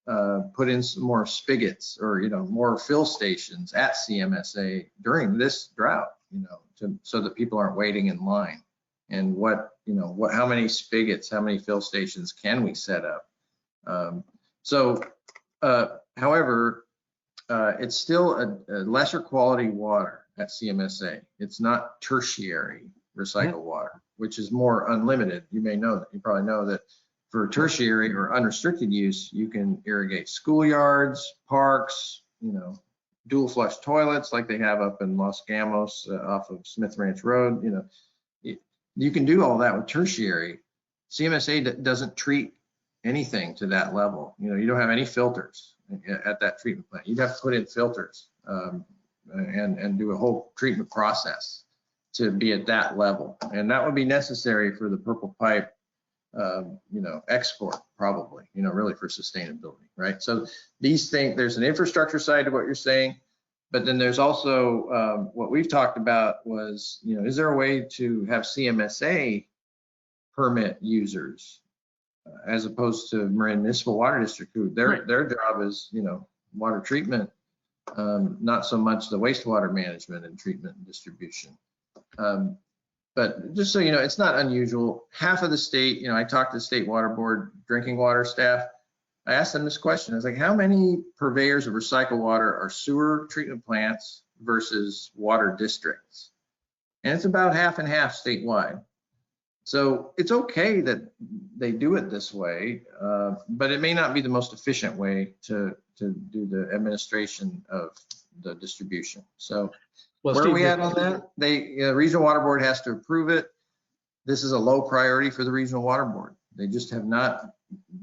put in some more spigots or, you know, more fill stations at CMSA during this drought, you know, so that people aren't waiting in line. And how many spigots, how many fill stations can we set up? However, it's still a lesser quality water at CMSA. It's not tertiary recycled water, which is more unlimited. You may know that, you probably know that for tertiary or unrestricted use, you can irrigate schoolyards, parks, you know, dual flush toilets like they have up in Los Gamos off of Smith Ranch Road. You know, you can do all that with tertiary. CMSA doesn't treat anything to that level. You know, you don't have any filters at that treatment plant. You'd have to put in filters and do a whole treatment process to be at that level. And that would be necessary for the purple pipe, you know, export probably, you know, really for sustainability, right? So these things, there's an infrastructure side to what you're saying, but then there's also what we've talked about was, you know, is there a way to have CMSA permit users as opposed to Marin Municipal Water District, who their job is, you know, water treatment, not so much the wastewater management and treatment and distribution. But just so you know, it's not unusual. Half of the state, you know, I talked to the state water board drinking water staff. I asked them this question. I was like, how many purveyors of recycled water are sewer treatment plants versus water districts? And it's about half and half statewide. So it's okay that they do it this way, but it may not be the most efficient way to do the administration of the distribution. So where are we at on that? The Regional Water Board has to approve it. This is a low priority for the Regional Water Board. They just have not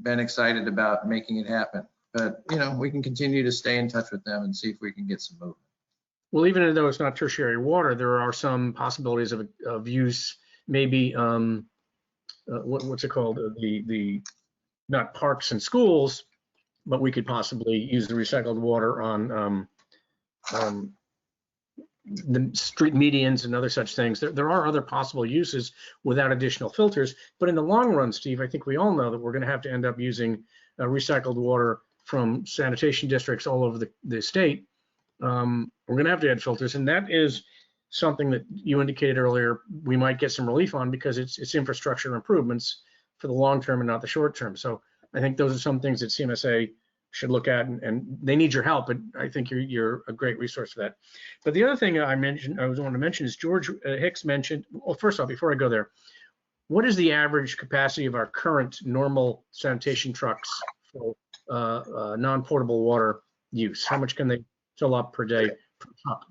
been excited about making it happen. But, you know, we can continue to stay in touch with them and see if we can get some movement. Well, even though it's not tertiary water, there are some possibilities of use. Maybe what's it called? The not parks and schools, but we could possibly use the recycled water on the street medians and other such things. There are other possible uses without additional filters, but in the long run, Steve, I think we all know that we're going to have to end up using recycled water from sanitation districts all over the state. We're going to have to add filters, and that is something that you indicated earlier we might get some relief on because it's infrastructure improvements for the long term and not the short term. So I think those are some things that CMSA should look at, and they need your help, but I think you're a great resource for that. But the other thing I wanted to mention is George Hicks mentioned, well, first off, before I go there, what is the average capacity of our current normal sanitation trucks for non-portable water use? How much can they fill up per day per truck?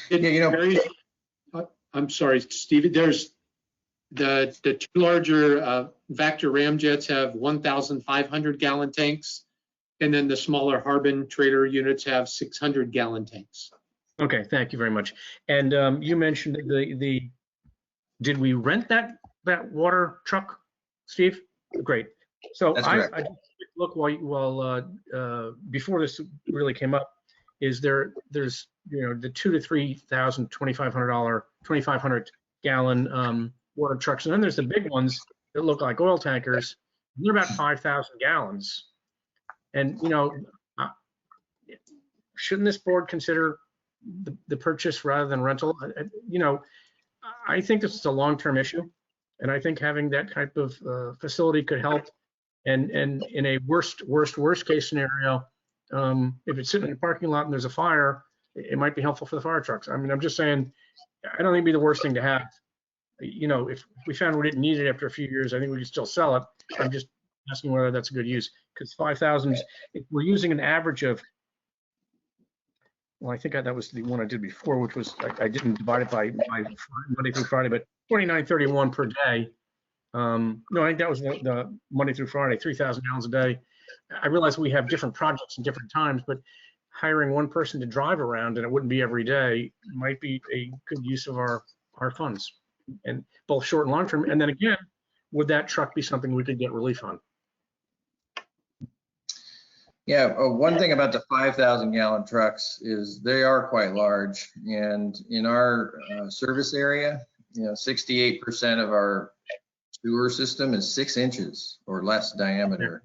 Yeah, you know, I'm sorry, Steve, there's the two larger Vector ramjets have 1,500 gallon tanks. And then the smaller Harbin Trader units have 600 gallon tanks. Okay, thank you very much. And you mentioned did we rent that water truck, Steve? Great. So I just look while before this really came up, there's you know the $2,000 to $3,000, $2,500 gallon water trucks, and then there's the big ones that look like oil tankers. They're about 5,000 gallons. And, you know, shouldn't this board consider the purchase rather than rental? You know, I think this is a long-term issue, and I think having that type of facility could help. And in a worst case scenario, if it's sitting in a parking lot and there's a fire, it might be helpful for the fire trucks. I mean, I'm just saying, I don't think it'd be the worst thing to have. You know, if we found we didn't need it after a few years, I think we could still sell it. I'm just asking whether that's a good use, because 5,000, if we're using an average of, well, I think that was the one I did before, which was, I didn't divide it by Monday through Friday, but 29.31 per day. No, I think that was the Monday through Friday, 3,000 gallons a day. I realize we have different projects and different times, but hiring one person to drive around, and it wouldn't be every day, might be a good use of our funds, and both short and long term. And then again, would that truck be something we could get relief on? Yeah, one thing about the 5,000 gallon trucks is they are quite large. And in our service area, 68% of our sewer system is 6 inches or less diameter.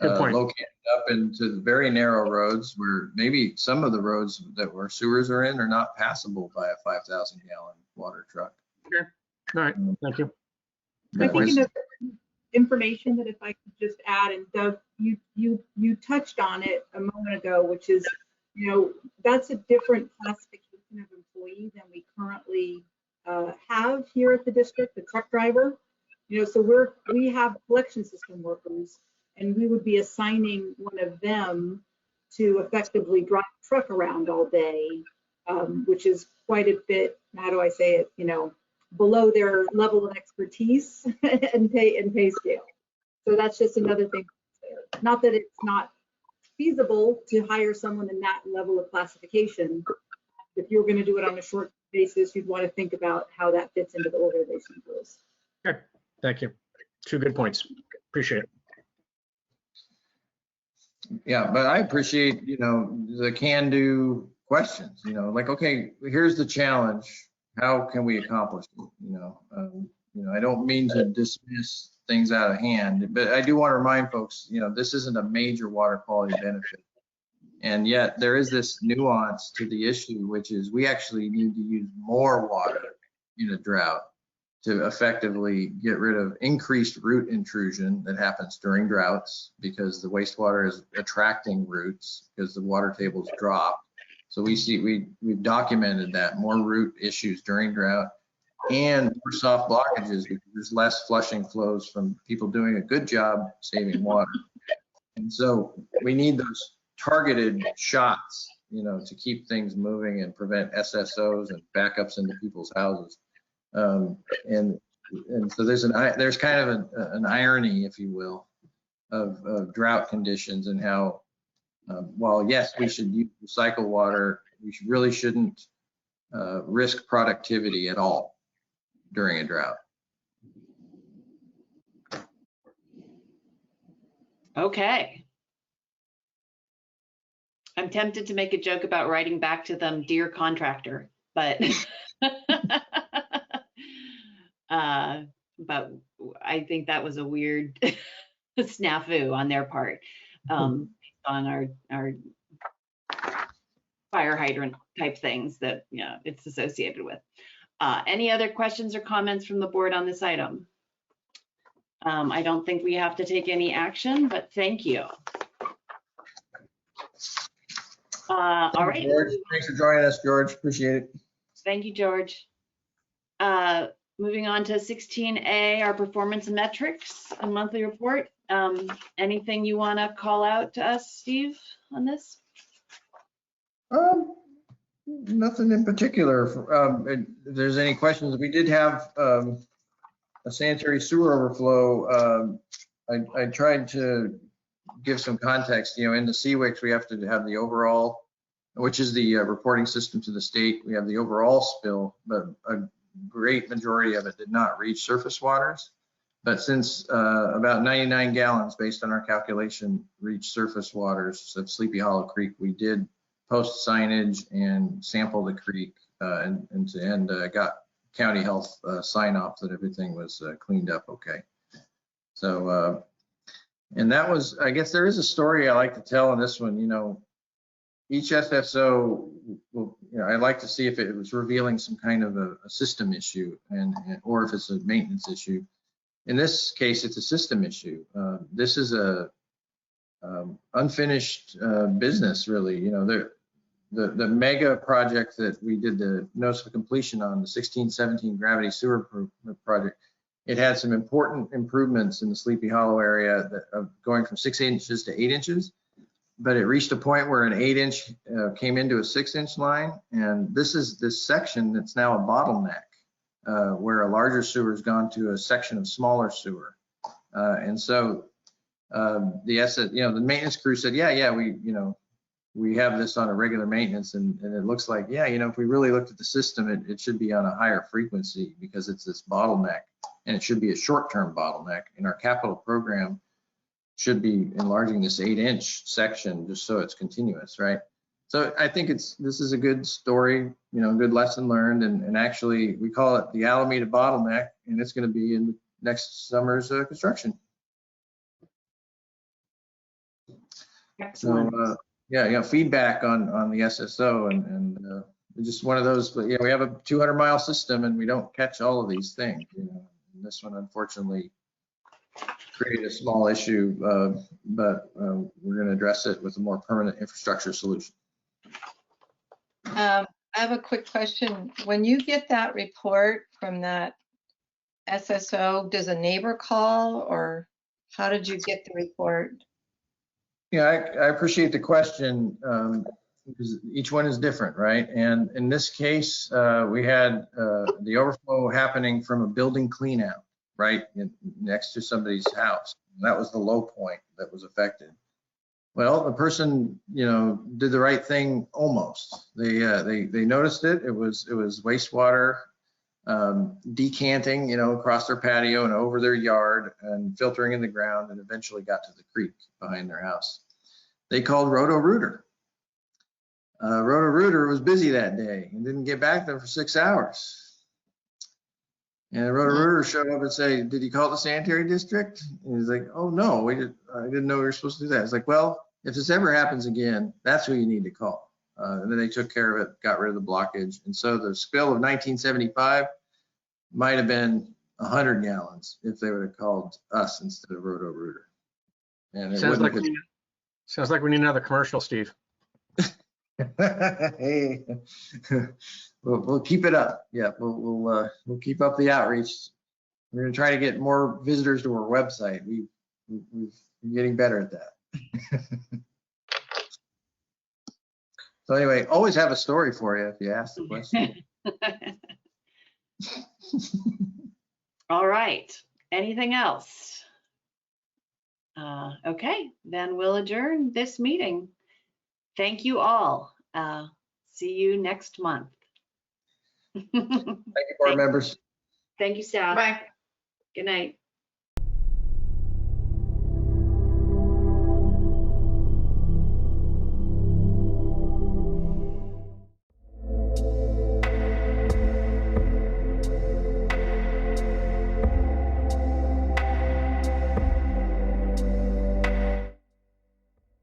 Good point. Located up into the very narrow roads where maybe some of the roads that where sewers are in are not passable by a 5,000 gallon water truck. Okay. All right, thank you. I think enough information that if I could just add, and Doug, you touched on it a moment ago, which is, that's a different classification of employee than we currently have here at the district, the truck driver. So we have collection system workers, and we would be assigning one of them to effectively drive the truck around all day, which is quite a bit, how do I say it, below their level of expertise and pay scale. So that's just another thing. Not that it's not feasible to hire someone in that level of classification. If you're going to do it on a short basis, you'd want to think about how that fits into the organization rules. Okay, thank you. 2 good points. Appreciate it. Yeah, but I appreciate, the can-do questions, like, okay, here's the challenge. How can we accomplish it? I don't mean to dismiss things out of hand, but I do want to remind folks, this isn't a major water quality benefit. And yet there is this nuance to the issue, which is we actually need to use more water in a drought to effectively get rid of increased root intrusion that happens during droughts because the wastewater is attracting roots because the water tables drop. So we've documented that more root issues during drought and more soft blockages because there's less flushing flows from people doing a good job saving water. And so we need those targeted shots, to keep things moving and prevent SSOs and backups into people's houses. And so there's kind of an irony, if you will, of drought conditions and how, while yes, we should use recycled water, we really shouldn't risk productivity at all during a drought. Okay. I'm tempted to make a joke about writing back to them, dear contractor, but but I think that was a weird snafu on their part, on our fire hydrant type things that it's associated with. Any other questions or comments from the board on this item? I don't think we have to take any action, but thank you. All right. George, thanks for joining us, George. Appreciate it. Thank you, George. Moving on to 16A, our performance metrics, a monthly report. Anything you want to call out to us, Steve, on this? Nothing in particular. If there's any questions, we did have a sanitary sewer overflow. I tried to give some context. In the CWICs, we have to have the overall, which is the reporting system to the state. We have the overall spill, but a great majority of it did not reach surface waters. But since about 99 gallons, based on our calculation, reached surface waters of Sleepy Hollow Creek, we did post signage and sample the creek and got county health sign off that everything was cleaned up okay. So, and that was, I guess there is a story I like to tell in this one. Each SSO will, I'd like to see if it was revealing some kind of a system issue or if it's a maintenance issue. In this case, it's a system issue. This is a unfinished business, really. You know, the mega project that we did the notice of completion on, the 16-17 gravity sewer improvement project, it had some important improvements in the Sleepy Hollow area of going from 6 inches to 8 inches. But it reached a point where an 8-inch came into a 6-inch line, and this is this section that's now a bottleneck, where a larger sewer has gone to a section of smaller sewer, and so the maintenance crew said, yeah, we have this on a regular maintenance, and it looks like, if we really looked at the system, it should be on a higher frequency because it's this bottleneck, and it should be a short-term bottleneck. In our capital program, should be enlarging this 8-inch section just so it's continuous, right? So I think this is a good story, good lesson learned, and actually we call it the Alameda bottleneck, and it's going to be in next summer's construction. Excellent. So feedback on the SSO, and just one of those. But we have a 200-mile system, and we don't catch all of these things. And this one unfortunately create a small issue, but we're going to address it with a more permanent infrastructure solution. I have a quick question. When you get that report from that SSO, does a neighbor call, or how did you get the report? Yeah, I appreciate the question, because each one is different, right? And in this case, we had the overflow happening from a building clean out, right next to somebody's house. That was the low point that was affected. Well, the person, did the right thing almost. They noticed it. It was wastewater decanting, across their patio and over their yard and filtering in the ground, and eventually got to the creek behind their house. They called Roto-Rooter. Roto-Rooter was busy that day and didn't get back there for 6 hours. And Roto-Rooter showed up and said, "Did you call the sanitary district?" And he's like, "Oh no, I didn't know we were supposed to do that." It's like, well, if this ever happens again, that's who you need to call. And then they took care of it, got rid of the blockage. And so the spill of 1975 might have been 100 gallons if they would have called us instead of Roto-Rooter. And it Sounds like we need another commercial, Steve. Hey, we'll keep it up. Yeah, we'll keep up the outreach. We're going to try to get more visitors to our website. We're getting better at that. So anyway, always have a story for you if you ask the question. All right. Anything else? Okay, then we'll adjourn this meeting. Thank you all. See you next month. Thank you, board members. Thank you, staff. Bye. Good night.